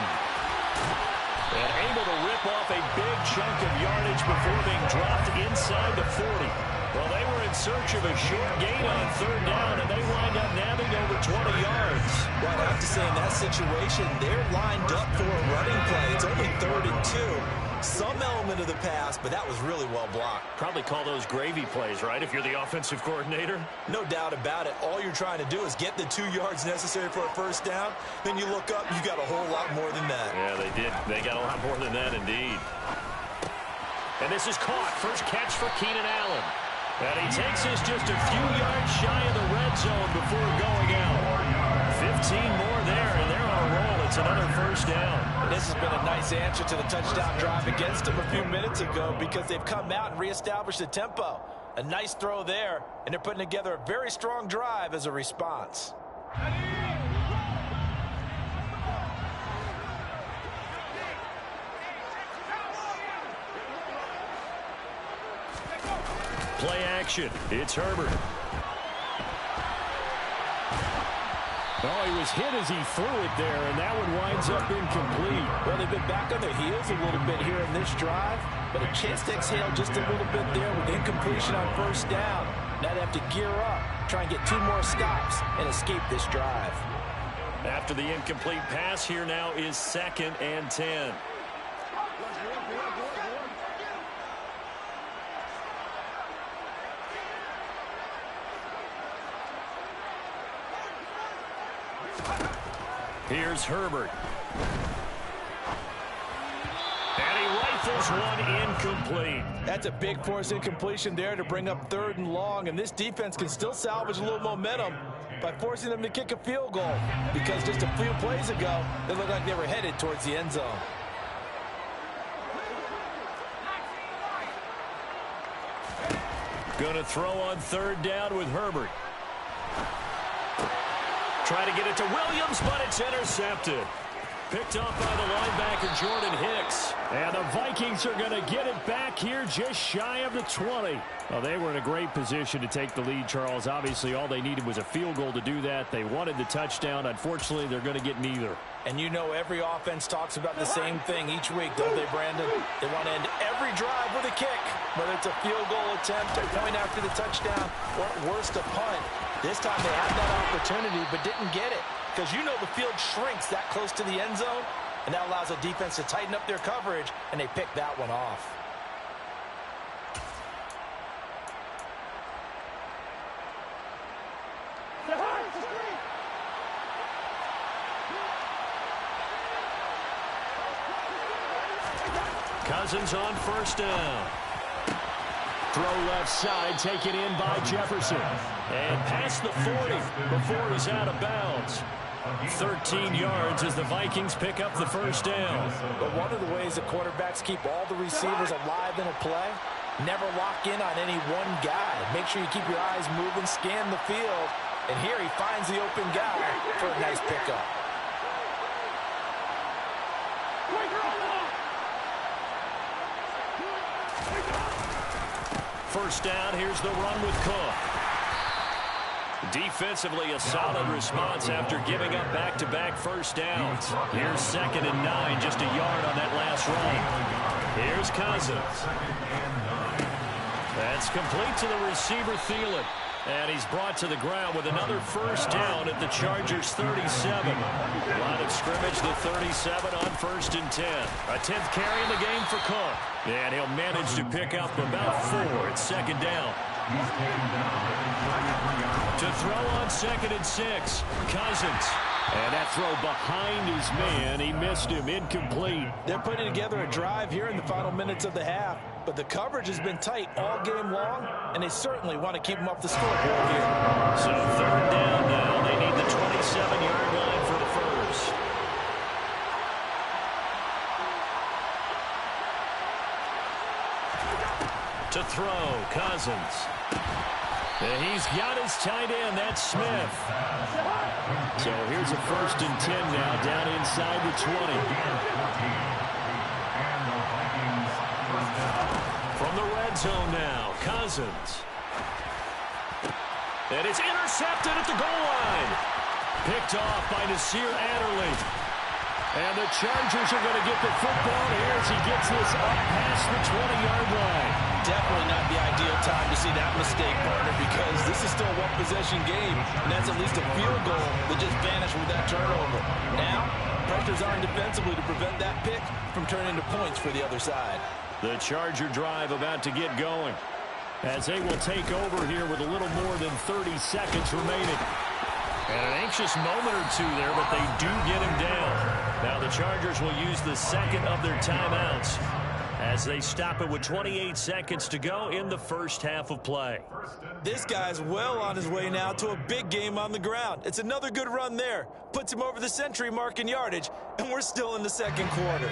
And able to rip off a big chunk of yardage before being dropped inside the 40. Well, they were in search of a short gain on 3rd down, and they wind up nabbing over 20 yards. Well, I'd have to say in that situation, they're lined up for a running play. It's only 3rd and 2. Some element of the pass, but that was really well blocked. Probably call those gravy plays, right, if you're the offensive coordinator? No doubt about it. All you're trying to do is get the 2 yards necessary for a first down. Then you look up, you got a whole lot more than that. Yeah, they did. They got a lot more than that, indeed. And this is caught. First catch for Keenan Allen. And he takes us just a few yards shy of the red zone before going out. 15 more there, and they're on a roll. It's another first down. This has been a nice answer to the touchdown drive against them a few minutes ago because they've come out and reestablished the tempo. A nice throw there, and they're putting together a very strong drive as a response. Play action. It's Herbert. Oh, he was hit as he threw it there, and that one winds up incomplete. Well, they've been back on their heels a little bit here in this drive, but a chance to exhale just a little bit there with incompletion on 1st down. Now they have to gear up, try and get 2 more stops, and escape this drive. After the incomplete pass, here now is 2nd and 10. Here's Herbert. And he rifles one incomplete. That's a big force incompletion there to bring up 3rd and long, and this defense can still salvage a little momentum by forcing them to kick a field goal, because just a few plays ago, they looked like they were headed towards the end zone. Going to throw on 3rd down with Herbert. Try to get it to Williams, but it's intercepted. Picked off by the linebacker, Jordan Hicks. And the Vikings are going to get it back here just shy of the 20. Well, they were in a great position to take the lead, Charles. Obviously, all they needed was a field goal to do that. They wanted the touchdown. Unfortunately, they're going to get neither. And you know every offense talks about the same thing each week, don't they, Brandon? They want to end every drive with a kick, whether it's a field goal attempt, a point after the touchdown, or at worst, a punt. This time they had that opportunity but didn't get it, because you know the field shrinks that close to the end zone, and that allows the defense to tighten up their coverage, and they pick that one off. Cousins on 1st down. Throw left side, taken in by Jefferson. And past the 40 before he's out of bounds. 13 yards as the Vikings pick up the 1st down. But one of the ways that quarterbacks keep all the receivers alive in a play, never lock in on any one guy. Make sure you keep your eyes moving, scan the field. And here he finds the open guy for a nice pickup. First down, here's the run with Cook. Defensively, a solid response after giving up back-to-back 1st downs. Here's 2nd and 9, just a yard on that last run. Here's Cousins. That's complete to the receiver, Thielen. And he's brought to the ground with another 1st down at the Chargers' 37. Line of scrimmage, the 37 on 1st and 10. A 10th carry in the game for Cook. And he'll manage to pick up about 4 at 2nd down. To throw on 2nd and 6, Cousins. And that throw behind his man, he missed him, incomplete. They're putting together a drive here in the final minutes of the half, but the coverage has been tight all game long, and they certainly want to keep them off the scoreboard here. So 3rd down now. They need the 27-yard line for the 1st. To throw, Cousins. And he's got his tight end, that's Smith. So here's a 1st and 10 now, down inside the 20. From the red zone now, Cousins. And it's intercepted at the goal line. Picked off by Nasir Adderley. And the Chargers are going to get the football here as he gets this up past the 20-yard line. Definitely not the ideal time to see that mistake, partner, because this is still a one-possession game, and that's at least a field goal that just vanished with that turnover. Now, pressure's on defensively to prevent that pick from turning into points for the other side. The Charger drive about to get going as they will take over here with a little more than 30 seconds remaining. And an anxious moment or two there, but they do get him down. Now the Chargers will use the 2nd of their timeouts as they stop it with 28 seconds to go in the 1st half of play. This guy's well on his way now to a big game on the ground. It's another good run there. Puts him over the century mark in yardage, and we're still in the 2nd quarter.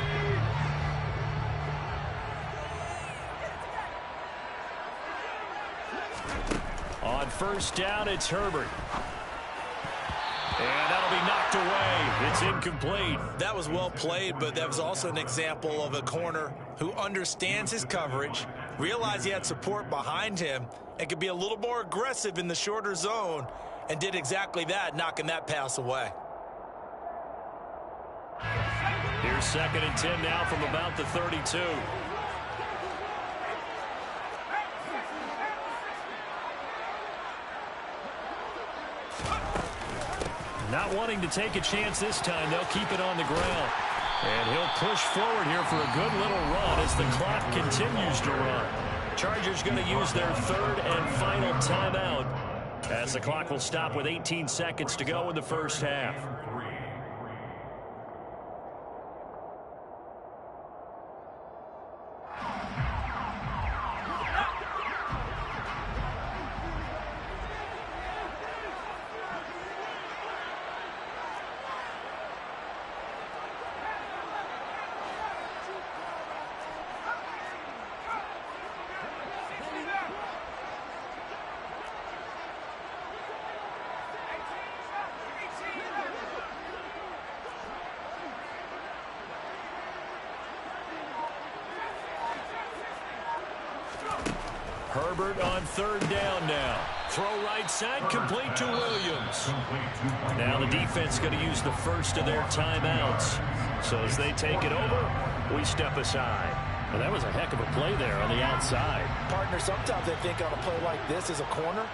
On 1st down, it's Herbert. And that'll be knocked away. It's incomplete. That was well played, but that was also an example of a corner who understands his coverage, realized he had support behind him, and could be a little more aggressive in the shorter zone, and did exactly that, knocking that pass away. Here's 2nd and 10 now from about the 32. Not wanting to take a chance this time, they'll keep it on the ground. And he'll push forward here for a good little run as the clock continues to run. Chargers going to use their 3rd and final timeout as the clock will stop with 18 seconds to go in the 1st half. Herbert on third down now. Throw right side, complete to Williams. Now the defense going to use the first of their timeouts. So as they take it over, we step aside. Well, that was a heck of a play there on the outside. Partner, sometimes I think on a play like this as a corner,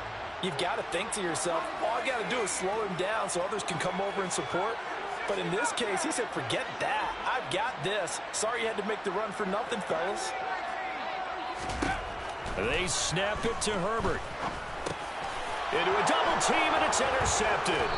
you've got to think to yourself, all I got to do is slow him down so others can come over and support. But in this case, he said, forget that. I've got this. Sorry you had to make the run for nothing, fellas. They snap it to Herbert. Into a double team, and it's intercepted.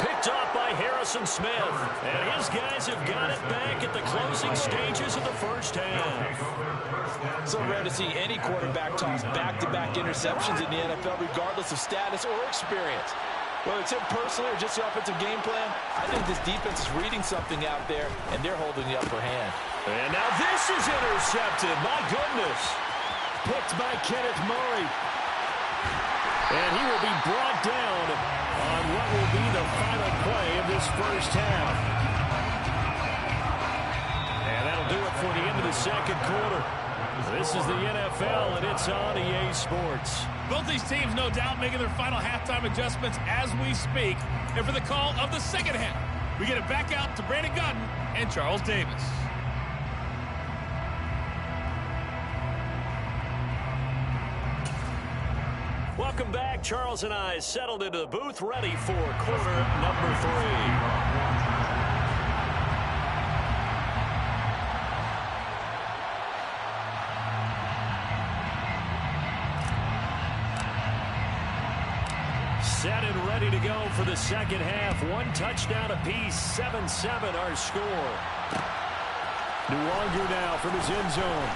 Picked off by Harrison Smith. And his guys have got it back at the closing stages of the first half. So rare to see any quarterback toss back-to-back interceptions in the NFL, regardless of status or experience. Whether it's him personally or just the offensive game plan, I think this defense is reading something out there, and they're holding the upper hand. And now this is intercepted. My goodness. Picked by Kenneth Murray. And he will be brought down on what will be the final play of this first half. And that'll do it for the end of the second quarter. This is the NFL, and it's on EA Sports. Both these teams, no doubt, making their final halftime adjustments as we speak. And for the call of the second half, we get it back out to Brandon Godden and Charles Davis. Welcome back. Charles and I settled into the booth, ready for quarter number 3. Set and ready to go for the second half. One touchdown apiece, 7-7 our score. Nwangu now from his end zone.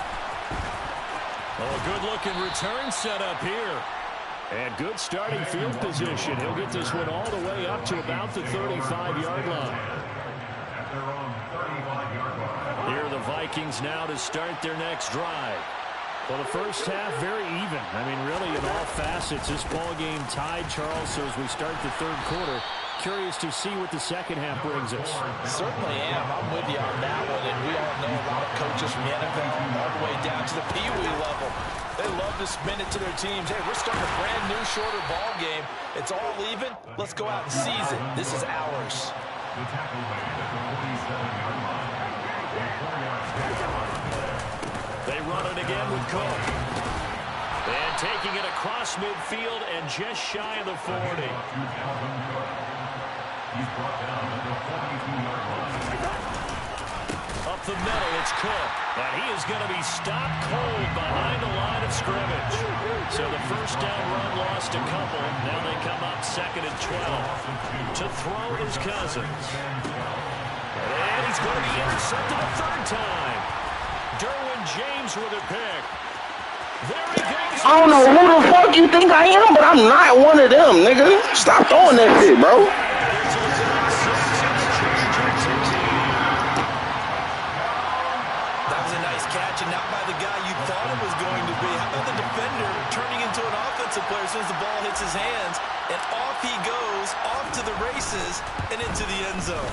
Oh, good-looking return set up here. And good starting field position. He'll get this one all the way up to about the 35-yard line. Here are the Vikings now to start their next drive. Well, the first half, very even. I mean, really, in all facets, this ball game tied, Charles. So as we start the third quarter, curious to see what the second half brings us. Certainly am. I'm with you on that one. And we all know a lot of coaches from the NFL all the way down to the Pee-wee level. They love to spin it to their teams. Hey, we're starting a brand new, shorter ball game. It's all even. Let's go out and seize it. This is ours. They run it again with Cook. And taking it across midfield and just shy of the 40. Up the middle, it's Cook. And he is going to be stopped cold behind the line of scrimmage. So the first down run lost a couple. Now they come up 2nd and 12. To throw is Cousins. And he's going to be intercepted a third time. Derwin James with a pick. There he goes. I don't know who the fuck you think I am, but I'm not one of them, nigga. Stop throwing that shit, bro. That was a nice catch, and not by the guy you thought it was going to be. How about the defender turning into an offensive player as soon as the ball hits his hands, and off he goes, off to the races, and into the end zone.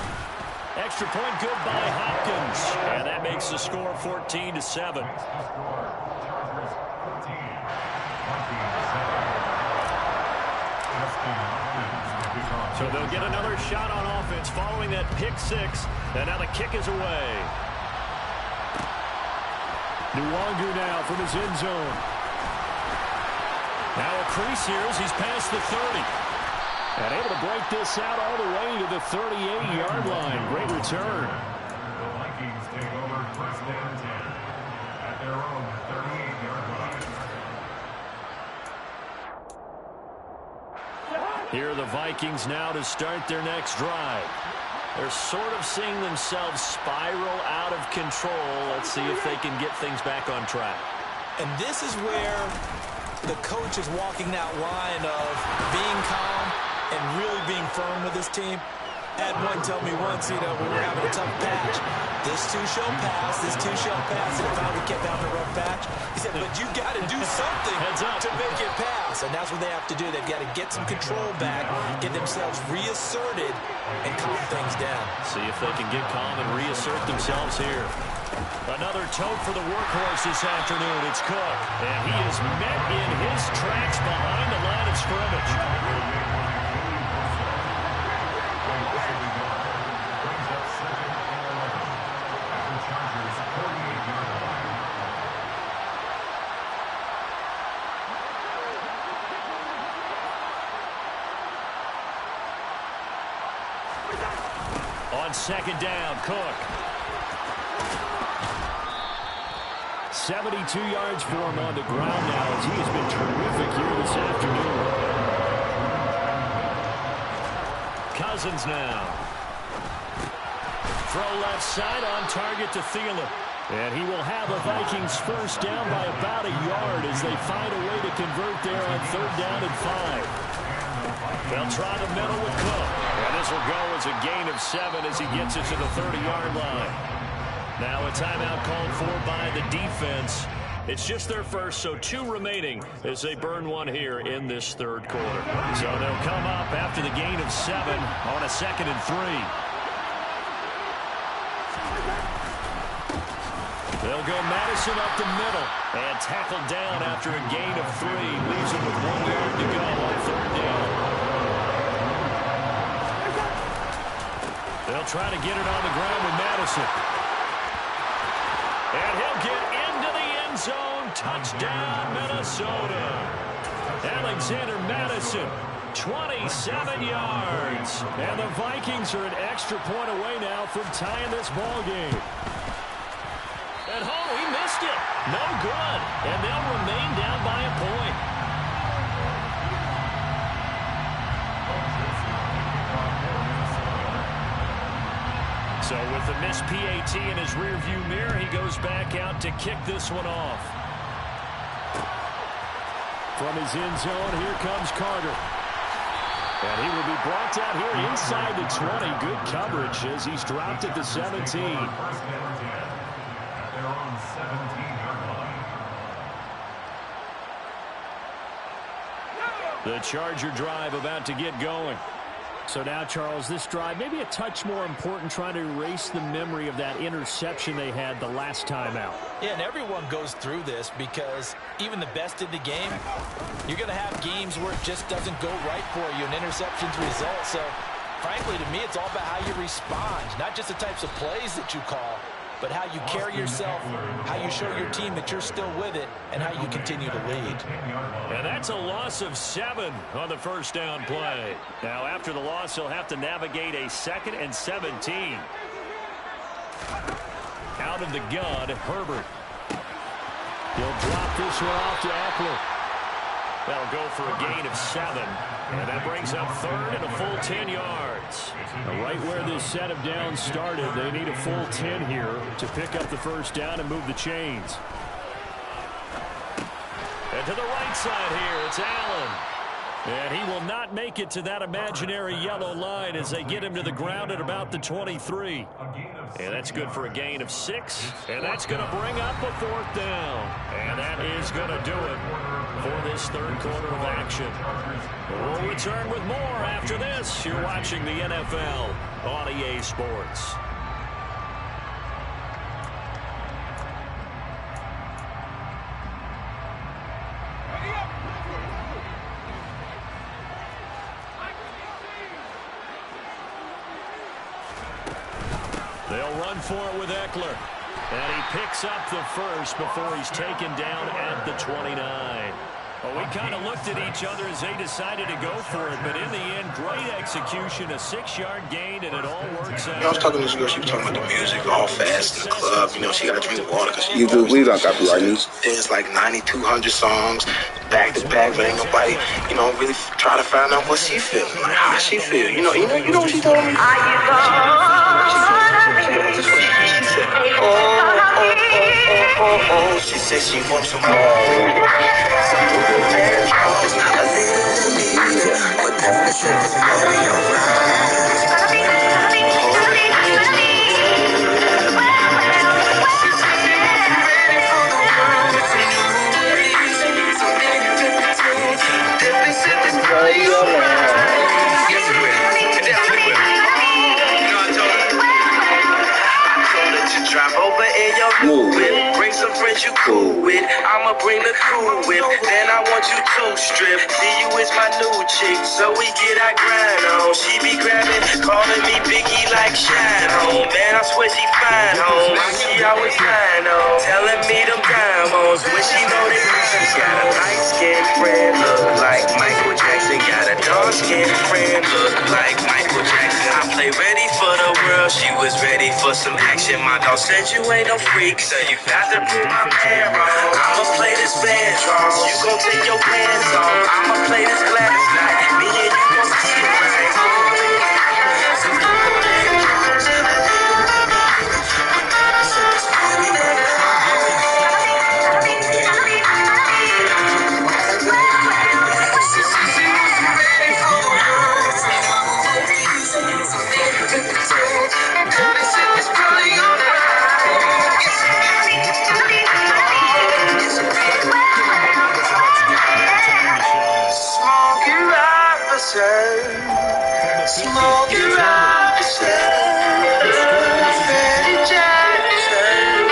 Extra point good by Hopkins. And that makes the score 14-7. So they'll get another shot on offense following that pick six. And now the kick is away. Nwangu now from his end zone. Now a crease here as he's past the 30. And able to break this out all the way to the 38-yard line. Great return. The Vikings take over 1st and 10 at their own 38-yard line. Here are the Vikings now to start their next drive. They're sort of seeing themselves spiral out of control. Let's see if they can get things back on track. And this is where the coach is walking that line of being calm and really being firm with his team. Had one tell me once, we were having a tough patch. This too shall pass, this too shall pass. And finally kept having a rough patch. He said, but you got to do something to make it pass. And that's what they have to do. They've got to get some control back, get themselves reasserted, and calm things down. See if they can get calm and reassert themselves here. Another tote for the workhorse this afternoon. It's Cook. And he is met in his tracks behind the line of scrimmage. On second down, Cook. 72 yards for him on the ground now as he has been terrific here this afternoon. Cousins now. Throw left side on target to Thielen. And he will have a Vikings first down by about a yard as they find a way to convert there on third down and 5. They'll try the middle with Cook. And this will go as a gain of 7 as he gets it to the 30-yard line. Now a timeout called for by the defense. It's just their first, so 2 remaining as they burn one here in this third quarter. So they'll come up after the gain of 7 on a 2nd and 3. They'll go Madison up the middle and tackle down after a gain of 3. Leaves him with 1 yard to go on third down. They'll try to get it on the ground with Madison. And he'll get into the end zone. Touchdown, Minnesota. Alexander Madison, 27 yards. And the Vikings are an extra point away now from tying this ball game. And he missed it. No good. And they'll remain down by a point. So with the missed PAT in his rearview mirror, he goes back out to kick this one off. From his end zone, here comes Carter. And he will be brought down here inside the 20. Good coverage as he's dropped at the 17. The Charger drive about to get going. So now, Charles, this drive maybe a touch more important, trying to erase the memory of that interception they had the last time out. Yeah, and everyone goes through this because even the best in the game, you're going to have games where it just doesn't go right for you, and interceptions result. So, frankly, to me, it's all about how you respond, not just the types of plays that you call, but how you carry yourself, how you show your team that you're still with it, and how you continue to lead. And that's a loss of 7 on the first down play. Now, after the loss, he'll have to navigate a 2nd and 17. Out of the gun, Herbert. He'll drop this one off to Eckler. That'll go for a gain of 7. And that brings up third and a full 10 yards. Now, right where this set of downs started, they need a full 10 here to pick up the first down and move the chains. And to the right side here, it's Allen. And he will not make it to that imaginary yellow line as they get him to the ground at about the 23. And that's good for a gain of 6. And that's going to bring up a 4th down. And that is going to do it for this third quarter of action. We'll return with more after this. You're watching the NFL on EA Sports. They'll run for it with Eckler. And he picks up the first before he's taken down at the 29. Well, we kind of looked at each other as they decided to go for it, but in the end, great execution, a 6-yard gain, and it all works out. I was talking to this girl, she was talking about the music, all fast in the club. She got to drink water because she... We got copyright news. There's like 9,200 songs, back to back, but ain't nobody, really try to find out what she feeling, like how she feel. You know what she told me? She said she wants some more. It's not a thing to me, but that's the cool with. Then I want you to strip. See you is my new chick, so we get our grind on. She be grabbing, calling me Biggie like Shine On. Man, I swear she fine on. She always fine on. Telling me them diamonds when she know that she got a light skin friend, look like Michael Jackson. Got a dark skin friend, look like Michael Jackson. I play ready for the world, she was ready for some action. My dog said you ain't no freak, so you got to put my man wrong. I'ma play this band wrong, you gon' take your pants off. I'ma play this glass like me and you gon' see it right. Smoke your officer, Betty Jackson.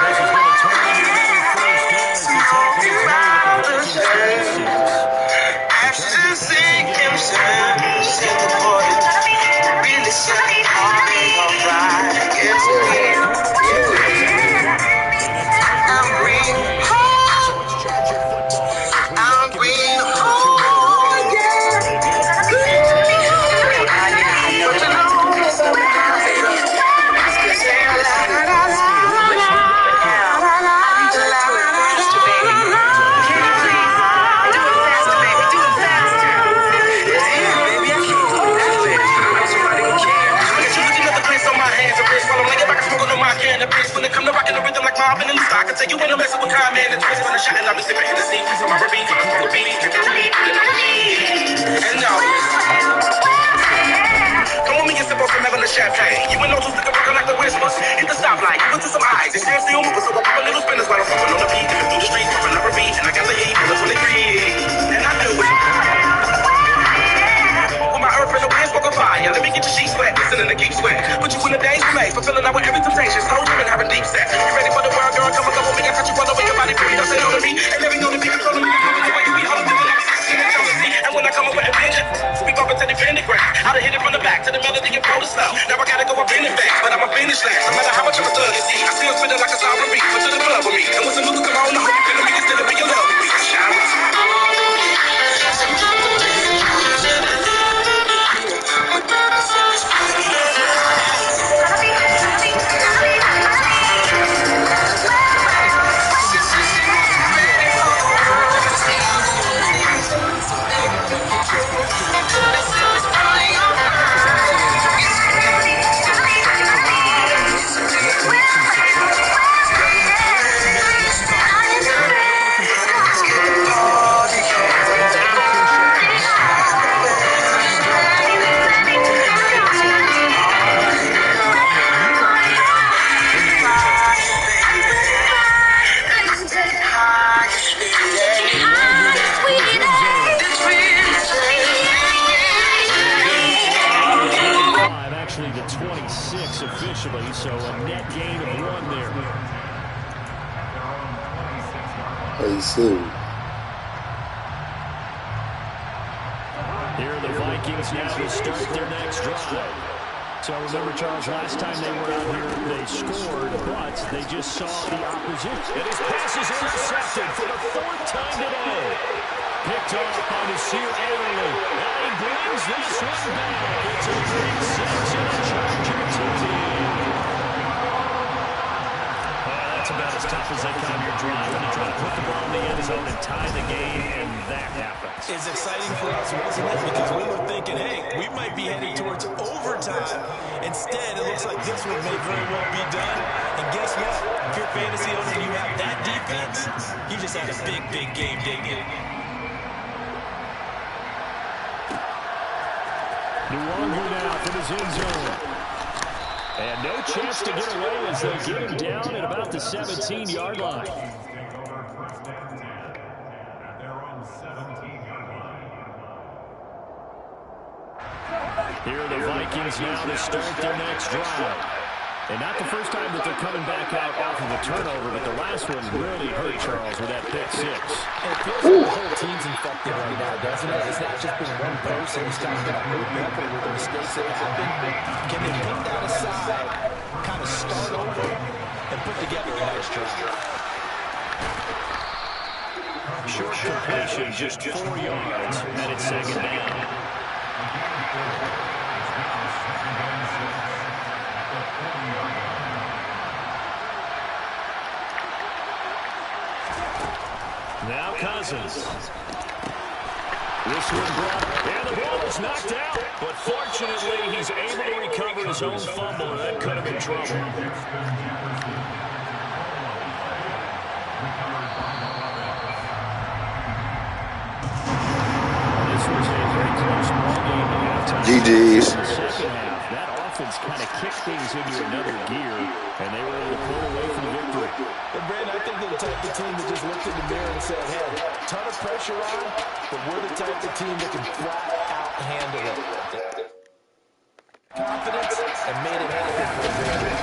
This is going to turn into another first down as the tackle is made at the Vikings 26. Ashton Simpson, reported, really saying, alright, yes, I'm green home, I'm green home, yeah. When it come to rockin' the rhythm like Marvin and Lisa, I can tell you when I'm messing with Kyle, man. The twist when I shot and I've been sipping Hennessy. So my Ruby, and now come on me and sip on some Evelyn champagne. You and those who stick around like the whispers. Hit the stoplight, you into some eyes. It's seriously on moving, so I pop a little spinners while I'm fucking on the beat. Through the streets, from another beat, and I got the heat from the 23. And I do it. With my earth and the wind, smoke a fire. Let me get your sheets wet, listening to keep sweat. Put you in the days for me, fulfilling out with every temptation. Slow driven, having deep sex. You ready for the world, girl? Come on, come on, me. I got you all over your body, baby. Don't say no to me. And let me know the beat controlling me. The way you be holding me. And when I come up with a vision, we bump into the pentagram. I done hit it from the back to the melody and flow the slow. Now I gotta go up in it back, but I'm a finish last. No matter how much of a thug you see, I still spit it like a sovereign beat. But to the club with me, and when some music come on, I hope you feel me. Instead of being love with me. Shout out. Actually the 26 officially, so a net gain of 1 there. Are you serious? Here are the Vikings now to start their next drive. So remember, Charles, last time they were out here, they scored, but they just saw the opposition. And his pass is intercepted for the 4th time today. Picked off by Nasir Adderley. And he brings this one back. It's a big 6 and a Charger TD. That's about as tough as they come. You're driving to try to put the ball in the end zone and tie the game, and that happens. It's exciting for us, wasn't it? Because we were thinking, hey, we might be heading towards overtime. Instead, it looks like this one may very well be done. And guess what? If you're a fantasy owner and you have that defense, you just had a big, big game, didn't you? Luongo now from his end zone. And no chance to get away as they get him down at about the 17-yard line. Here are the Vikings now to start their next drive. And not the first time that they're coming back out off of a turnover, but the last one really hurt Charles with that pick six. It feels like the whole team's infected right now, doesn't it? It's not just been one person who's kind of been open up with the mistakes that happen. Can they put that aside, kind of start over, and put together a nice drive? Short completion, just 4 yards, and it's second down. Now Cousins. This one brought, and the ball is knocked out. But fortunately, he's able to recover his own fumble, and that could have been trouble. This was a very close ball game at halftime. GG's. In the second half, that offense kind of kicked things into another gear, and they were able to pull away from the victory. But Brandon, I think they're the type of team that just looked in the mirror and said, hey, ton of pressure on, but we're the type of team that can flat out handle it. Confidence and made it happen for them.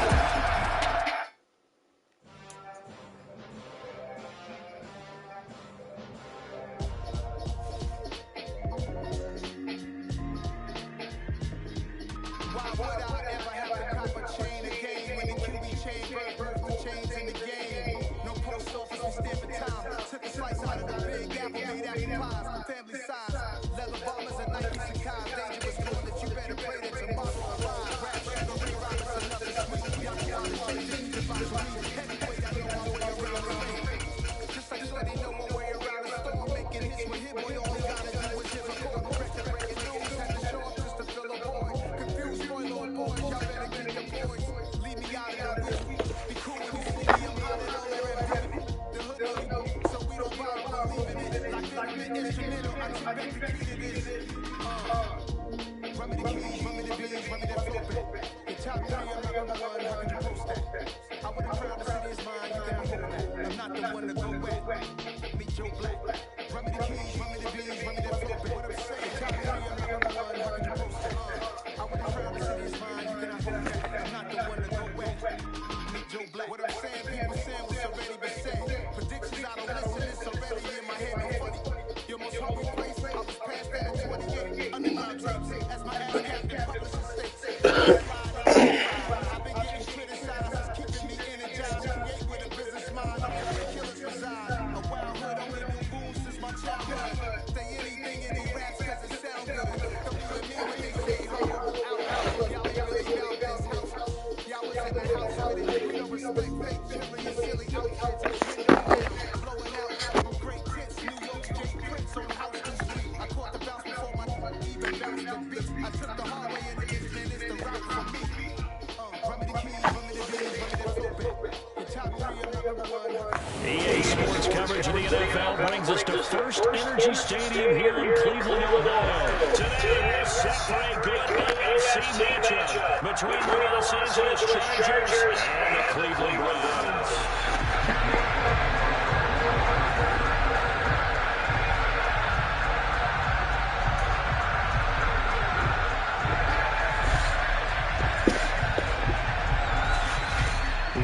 EA Sports coverage of the NFL brings us to First Energy Stadium here in Cleveland, Ohio. Today, we'll set for a good AFC matchup between the Los Angeles Chargers and the Cleveland Browns.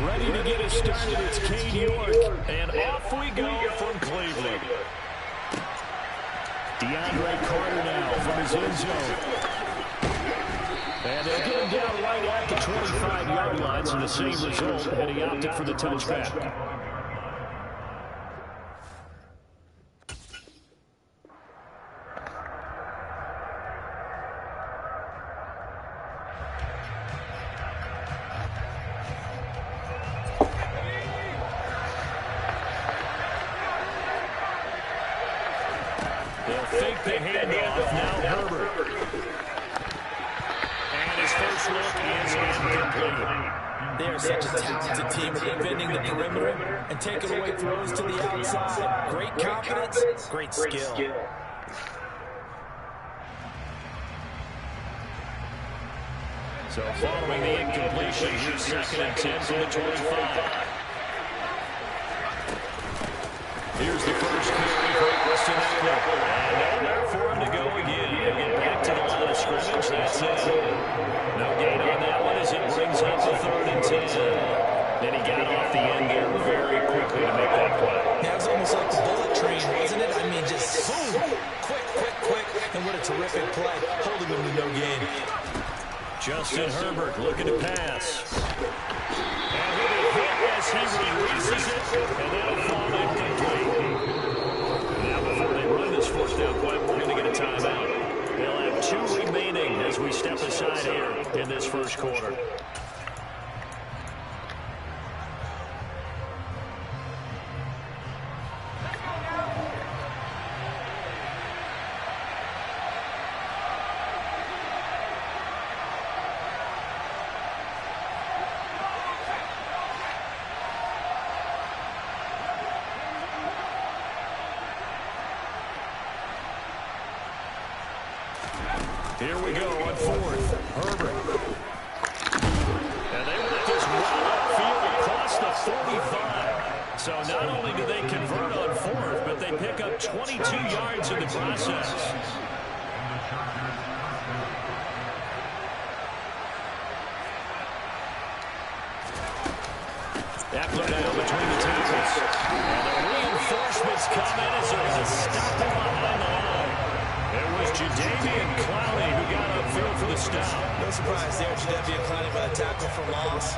Ready to get us started, it's Cade York, and off we go from Cleveland. DeAndre Carter now from his end zone. And they'll get him down right at the 25-yard line, so the same result, and he opted for the touchback. They'll fake the handoff. Now Herbert. And his first look is incomplete. They're such a talented team at defending the perimeter and taking away throws to the outside. Great confidence, great skill. So following the incompletion, here's 2nd and 10 from the 25. Here's the first carry for Austin Eckler. And nowhere for him to go again. He'll get back to the line of scrimmage. That's it. No gain on that one as it brings up the 3rd and 10. way to make that play. Yeah, it was almost like the bullet train, wasn't it? I mean, just boom, quick, and what a terrific play, holding them to no gain. Justin Herbert looking to pass. And he'll be hit as he releases it, and that'll fall incomplete. Now, before they run this fourth down play, we're going to get a timeout. They'll have 2 remaining as we step aside here in this first quarter. Here we go on fourth. Herbert. And they let this run upfield across the 45. So not only do they convert on fourth, but they pick up 22 yards in the process. Eckler now between the tackles. And the reinforcements come in as they're going to stop him behind the line. It was Jadeveon Clowney who got upfield for the stop. No surprise there, Jadeveon Clowney by the tackle for loss.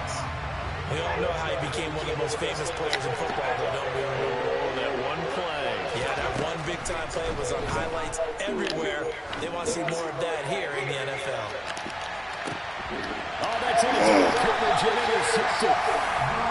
We all know how he became one of the most famous players in football, though, don't we? Oh, that one play. Yeah, that one big-time play was on highlights everywhere. They want to see more of that here in the NFL. Oh, that's into coverage and intercepted.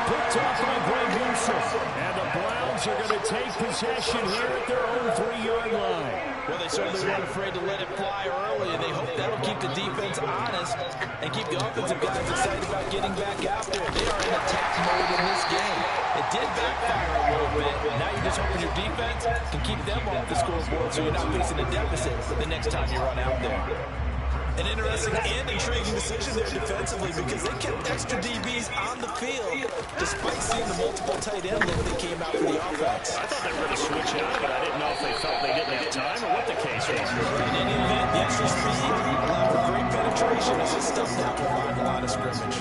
Picked off by Greg Newsome. And the Browns are going to take possession here at their own 3-yard line. Well, they certainly weren't afraid to let it fly early, and they hope that'll keep the defense honest and keep the offensive guys excited about getting back out there. They are in attack mode in this game. It did backfire a little bit. Now you're just hoping your defense can keep them off the scoreboard so you're not facing a deficit the next time you run out there. An interesting and intriguing decision there defensively because they kept extra DBs on the field despite seeing the multiple tight end look that came out for the offense. I thought they were going to switch out, but I didn't know if they felt they didn't have time or what the case was. In any event, the extra speed allowed for great penetration as it stuffed out behind the line of scrimmage.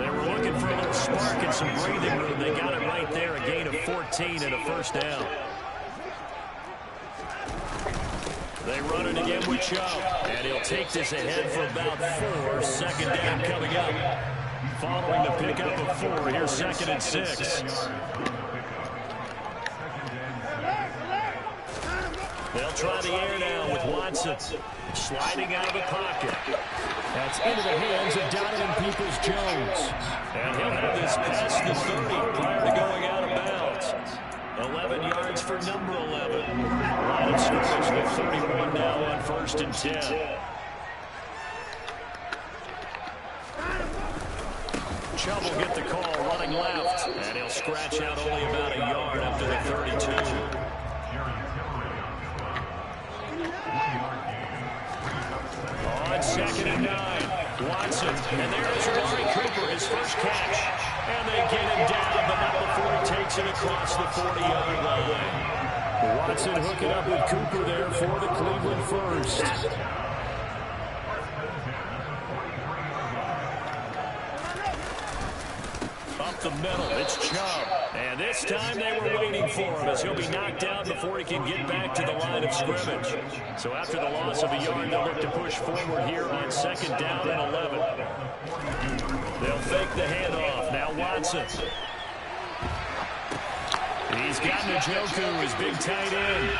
They were looking for a little spark and some breathing room. They got it right there, a gain of 14 and a first down. They run it again with Chubb, and he'll take this ahead for about 4. Second down coming up. Following the pickup of 4, here's 2nd and 6. They'll try the air now with Watson. Sliding out of the pocket. That's into the hands of Donovan Peoples-Jones. And he'll have this past the 30 prior to going out of bounds. 11 yards for number 11. Line of scrimmage, the 31 now on 1st and 10. Chubb will get the call running left, and he'll scratch out only about a yard up to the 32. On 2nd and 9, Watson, and there's Amari Cooper, his first catch. And they get him down, but not before he takes it across the 40-yard line. Watson hooking up with Cooper there for the Cleveland first. Up the middle, it's Chubb. And this time they were waiting for him as he'll be knocked out before he can get back to the line of scrimmage. So after the loss of a yard, they'll look to push forward here on 2nd down and 11. They'll fake the handoff. Now Watson. He's got Njoku, his big tight end.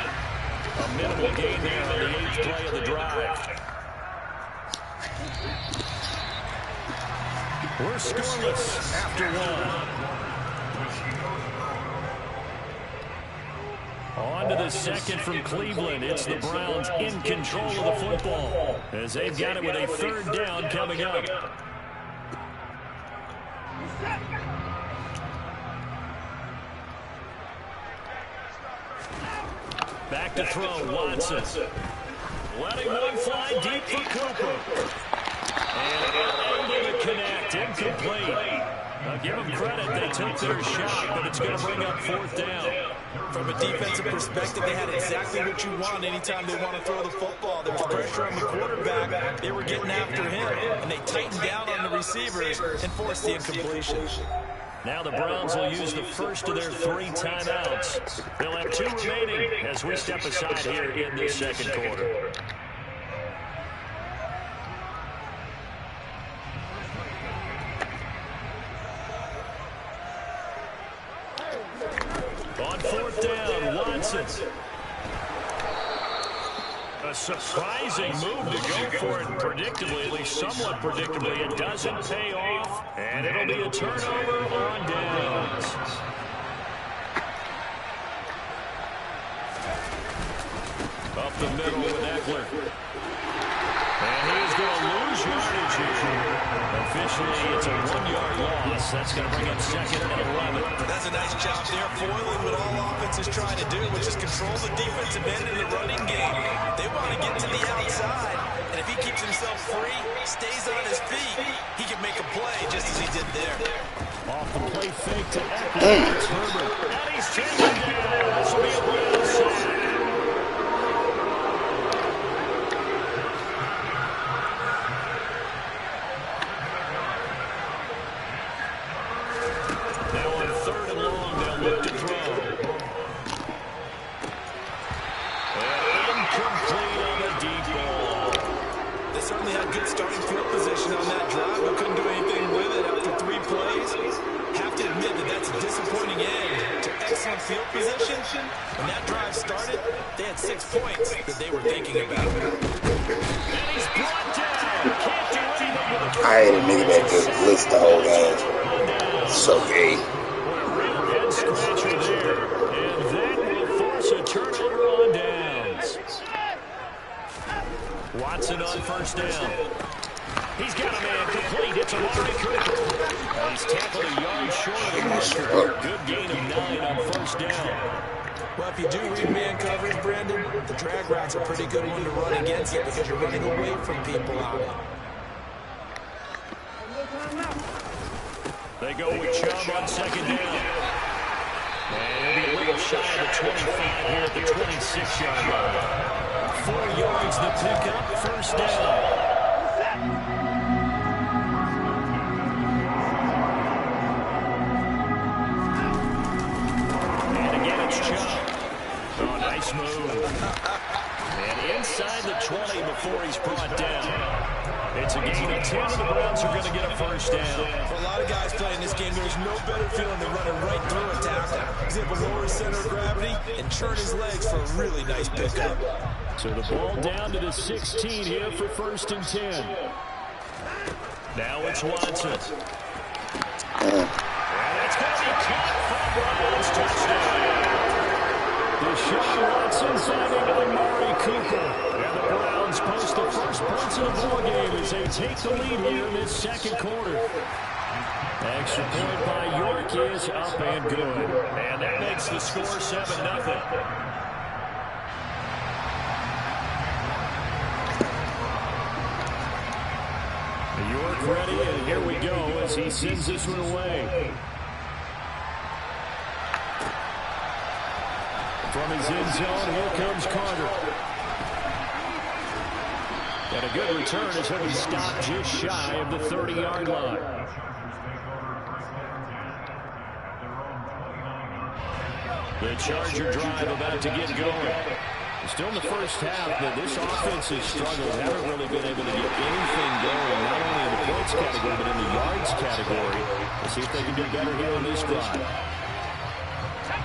A minimal gain there on the 8th play of the drive. We're scoreless after 1. On to the 2nd from Cleveland. It's the Browns in control of the football as they've got it with a 3rd down coming up. Back to throw, Watson. Letting one fly deep for Cooper. And unable to connect, incomplete. Now give them credit, they took their shot, but it's going to bring up 4th down. From a defensive perspective, they had exactly what you want anytime they want to throw the football. There was pressure on the quarterback. They were getting after him, and they tightened down on the receivers and forced the incompletion. Now the Browns will use the first of their 3 timeouts. They'll have 2 remaining as we step aside here in this second quarter. On 4th down, Watson. A surprising move to go for it predictably, at least somewhat predictably. It doesn't pay off, and it'll be a turnover on downs. Up the middle with Eckler. And he is going to lose yardage here. Officially, it's a 1-yard loss. That's going to bring up second and 11. That's a nice job there, foiling what all offense is trying to do, which is control the defensive end in the running game. They want to get to the outside, and if he keeps himself free, stays on his feet, he can make a play just as he did there. Off the play fake to Eckler. It's Herbert. And he's taken down. This will be a Brown sack. Field position, when that drive started, they had 6 points that they were thinking about. And he's brought down. Can't do anything with a I hate a nigga that just blitz the whole game. So gay. What a real head scratcher there. And that will force a turnover on downs. Watson on 1st down. He's got a man complete. It's Amari Cooper. He's tackled a yard short of the marker. Good gain of 9 on 1st down. Well, if you do read man coverage, Brandon, the drag route's a pretty good one to run against you because you're running away from people out. They go with Chubb on 2nd down. And it'll be a little shy of the 25 here at the 26-yard line. 4 yards the pickup, 1st down. Oh, nice move. And inside the 20 before he's brought down. It's a gain of 10, and the Browns are going to get a 1st down. For a lot of guys playing this game, there's no better feeling than running right through a tackle. He's able to lower his center of gravity and turn his legs for a really nice pickup. So the ball down to the 16 here for 1st and 10. Now it's Watson. And it's going to be caught for Browns touchdown. Deshaun Watson finding Amari Cooper. And the Browns post the first points of the ball game as they take the lead here in this second quarter. Extra point by York is up and good. And that makes the score 7-0. York ready, and here we go as he sends this one away. From his end zone, here comes Carter. And a good return as he'll be stopped just shy of the 30-yard line. The Charger drive about to get going. Still in the first half, but this offense has struggled. Haven't really been able to get anything going, not only in the points category, but in the yards category. We'll see if they can do better here on this drive.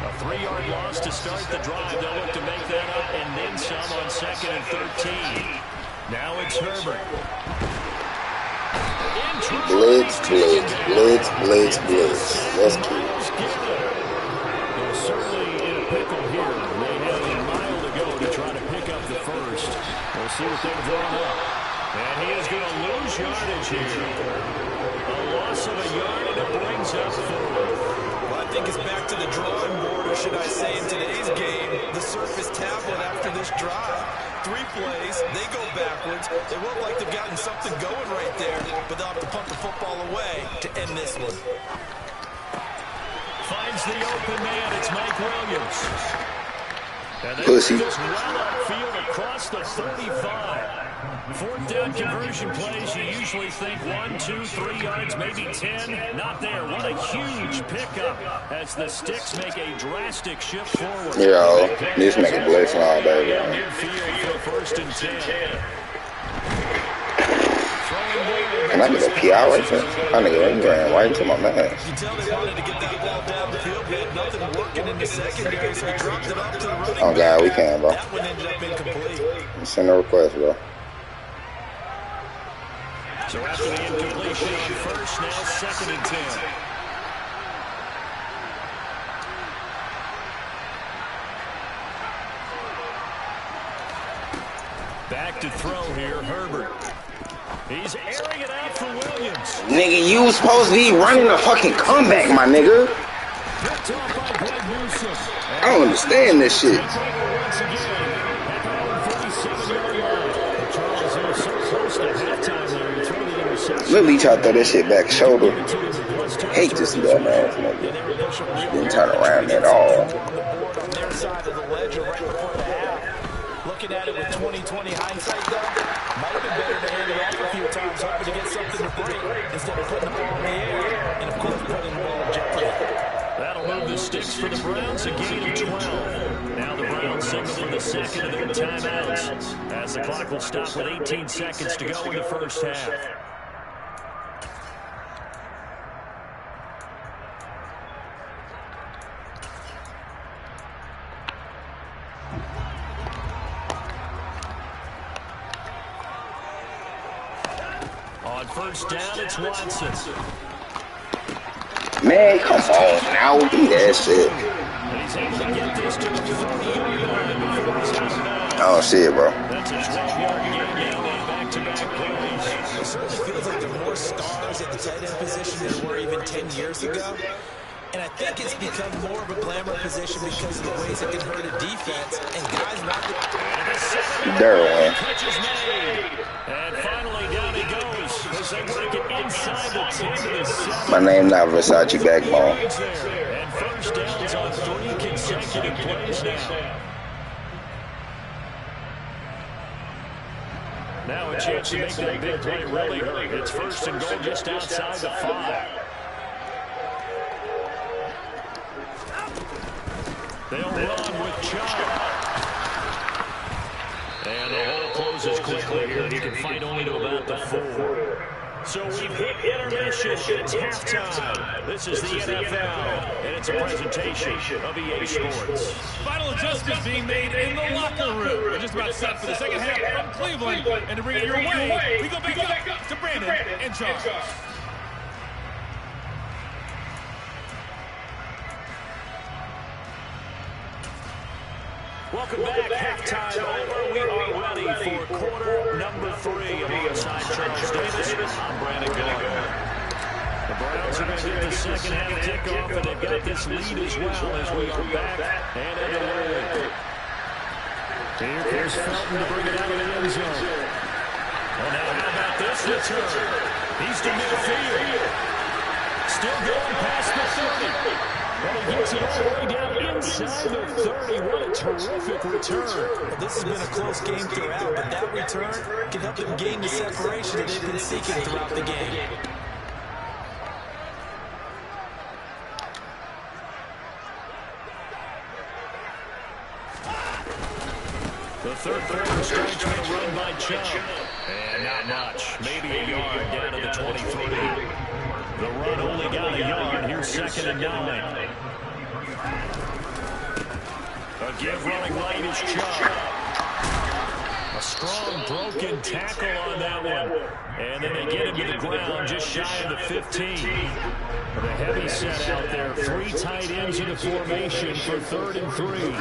A 3-yard loss to start the drive. They'll look to make that up and then some on 2nd and 13. Now it's Herbert. Blitz, blitz, blitz, blitz, blitz. Let's keep. They're certainly in a pickle here. They have a mile to go to try to pick up the first. We'll see what they've drawn up. And he is going to lose yardage here. A loss of a yard, and it brings up 4. Well, I think it's back to the drawing board, or should I say in today's game, the surface tablet after this drive. 3 plays, they go backwards. They look like they've gotten something going right there, but they'll have to punt the football away to end this one. Finds the open man. It's Mike Williams. And they Pussy. just well upfield across the 35. Fourth down conversion plays, you usually think 1, 2, 3 yards, maybe 10. Not there. What a huge pickup as the Sticks make a drastic shift forward. Yo, this nigga blessing all day, man. Midfield for 1st and 10. Can I get a PR right there? I nigga ran right into my man. You tell they wanted to get that ball downfield. We had nothing working in the secondary, so he dropped it off to the running back. Oh, God, we can, bro. That one ended up incomplete. Send a request, bro. So after the incompletion on first, now 2nd and 10. Back to throw here, Herbert. He's airing it out for Williams. Nigga, you was supposed to be running a fucking comeback, my nigga. I don't understand this shit. Look, he tried to throw that shit back shoulder. Hate to see that, man. Didn't turn around at all. Looking at it with 20/20 hindsight, though, might have been better to hand it off a few times, hoping to get something to break instead of putting the ball in the air and, of course, putting the ball in jeopardy. That'll move the Sticks for the Browns, a gain of 12. Now the Browns signal for the second of their timeouts as the clock will stop with 18 seconds to go in the first half. On first down, it's Watson. Man, come on now, do that shit. Oh shit, bro. It certainly feels like there are more stars at the tight end position than there were even 10 years ago. And I think it's become more of a glamour position because of the ways it can hurt a defense. And guys want to... Derwin. And finally, down he goes as they work it inside the 10 to the 7. My name not Versace Backbone. And first downs on 3 consecutive plays now. Now a chance to make that big play really hurt. It's 1st and goal just outside the 5. They'll run with Chubb. And the hole closes quickly here. He can fight only to about the 4. So we've hit intermission. It's halftime. This is the NFL, and it's a presentation of EA Sports. Final adjustments being made in the locker room. We're just about set for the second half from Cleveland. And to bring it your way, we go back up to Brandon and Josh. Welcome back. Halftime over. We are ready for quarter number 3. Alongside Charles Davis, I'm Brandon Gardner. The Browns are going to get the second half kickoff, and they've got this lead as well as we are back and underway. Here comes Felton to bring it out of the end zone. Well, now how about this return? He's to midfield. Still going past the 30. And he gets it all the way down inside the 30. What a terrific return. Well, this has been a close game throughout, but that return can help them gain the separation that they've been seeking throughout the game. The third quarter starts with a run by Chubb. And not much. Maybe a yard down to the 23. The run only got a yard. Here's 2nd and 9. A give running right is Chubb. A strong broken tackle on that one. And then they get him to the ground just shy of the 15. With a heavy set out there. 3 tight ends in the formation for 3rd and 3.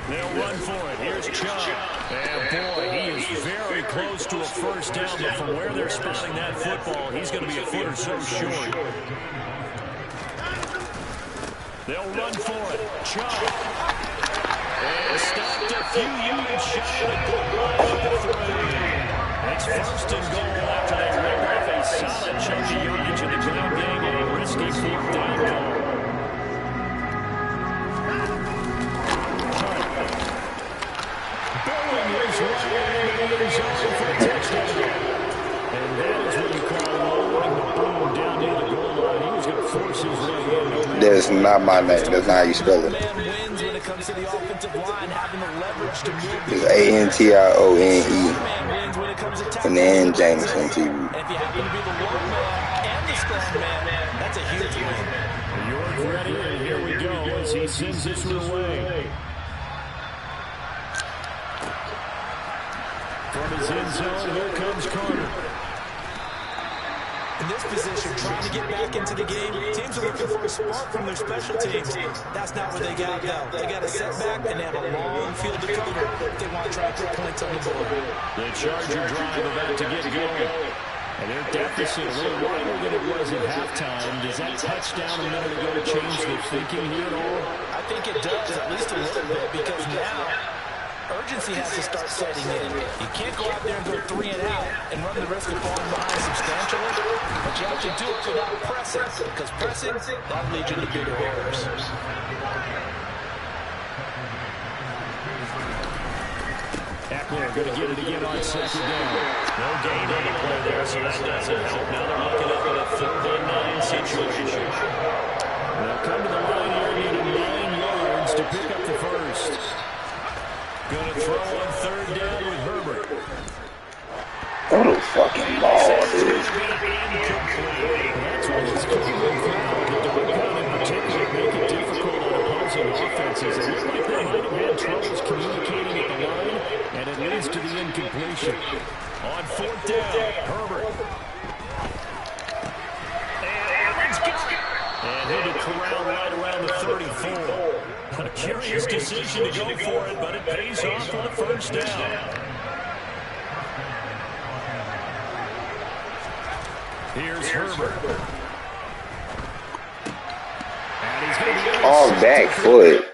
They'll run for it. Here's Chubb. And boy, he is very close to a first down, but from where they're spotting that football, he's going to be a foot or so short. They'll run for it. Chubb. And stopped a few yards shy of the goal line at the 3. It's 1st and goal after they rip off a solid chunk of yardage in the ground game and a risky 4th down goal. That's not my name. That's not how you spell it. It's Antione. And then Jameson TV. And if you happen to be the long man and the strong man, that's a huge win. York ready, and here we go as he sends this away. From his end zone, here comes Carter. In this position, trying to get back into the game, teams are looking for a spark from their special teams. That's not what they got, though. They got a setback, and they have a long field to cover if they want to try to put points on the board. The Charger drive about to get going. And their deficit a little wider than it was at halftime. Does that touchdown a minute ago change their thinking here at all? I think it does, at least a little bit, because now urgency has to start setting in. You can't go out there and go 3 and out and run the risk of falling behind substantially, but you have to do it without pressing, because pressing, that leads you to bigger errors. Eckler going to get it again on second down. No gain on the play there, so that doesn't help. Now they're looking up at a 3rd-and-9 situation. They'll come to the line here, needing 9 yards to pick up the first. Going to throw on 3rd down with Herbert. What a fucking ball, dude. That's what it's called. The dog pound in particular make it difficult on opposing offenses. It looked like they might have had troubles communicating at the line, and it leads to the incompletion. On 4th down, Herbert. And Aaron's got it. And he'll be corralled right around the 34. A curious decision to go for it, but it pays off on the 1st down. Here's Herbert. And he's going to be all back foot.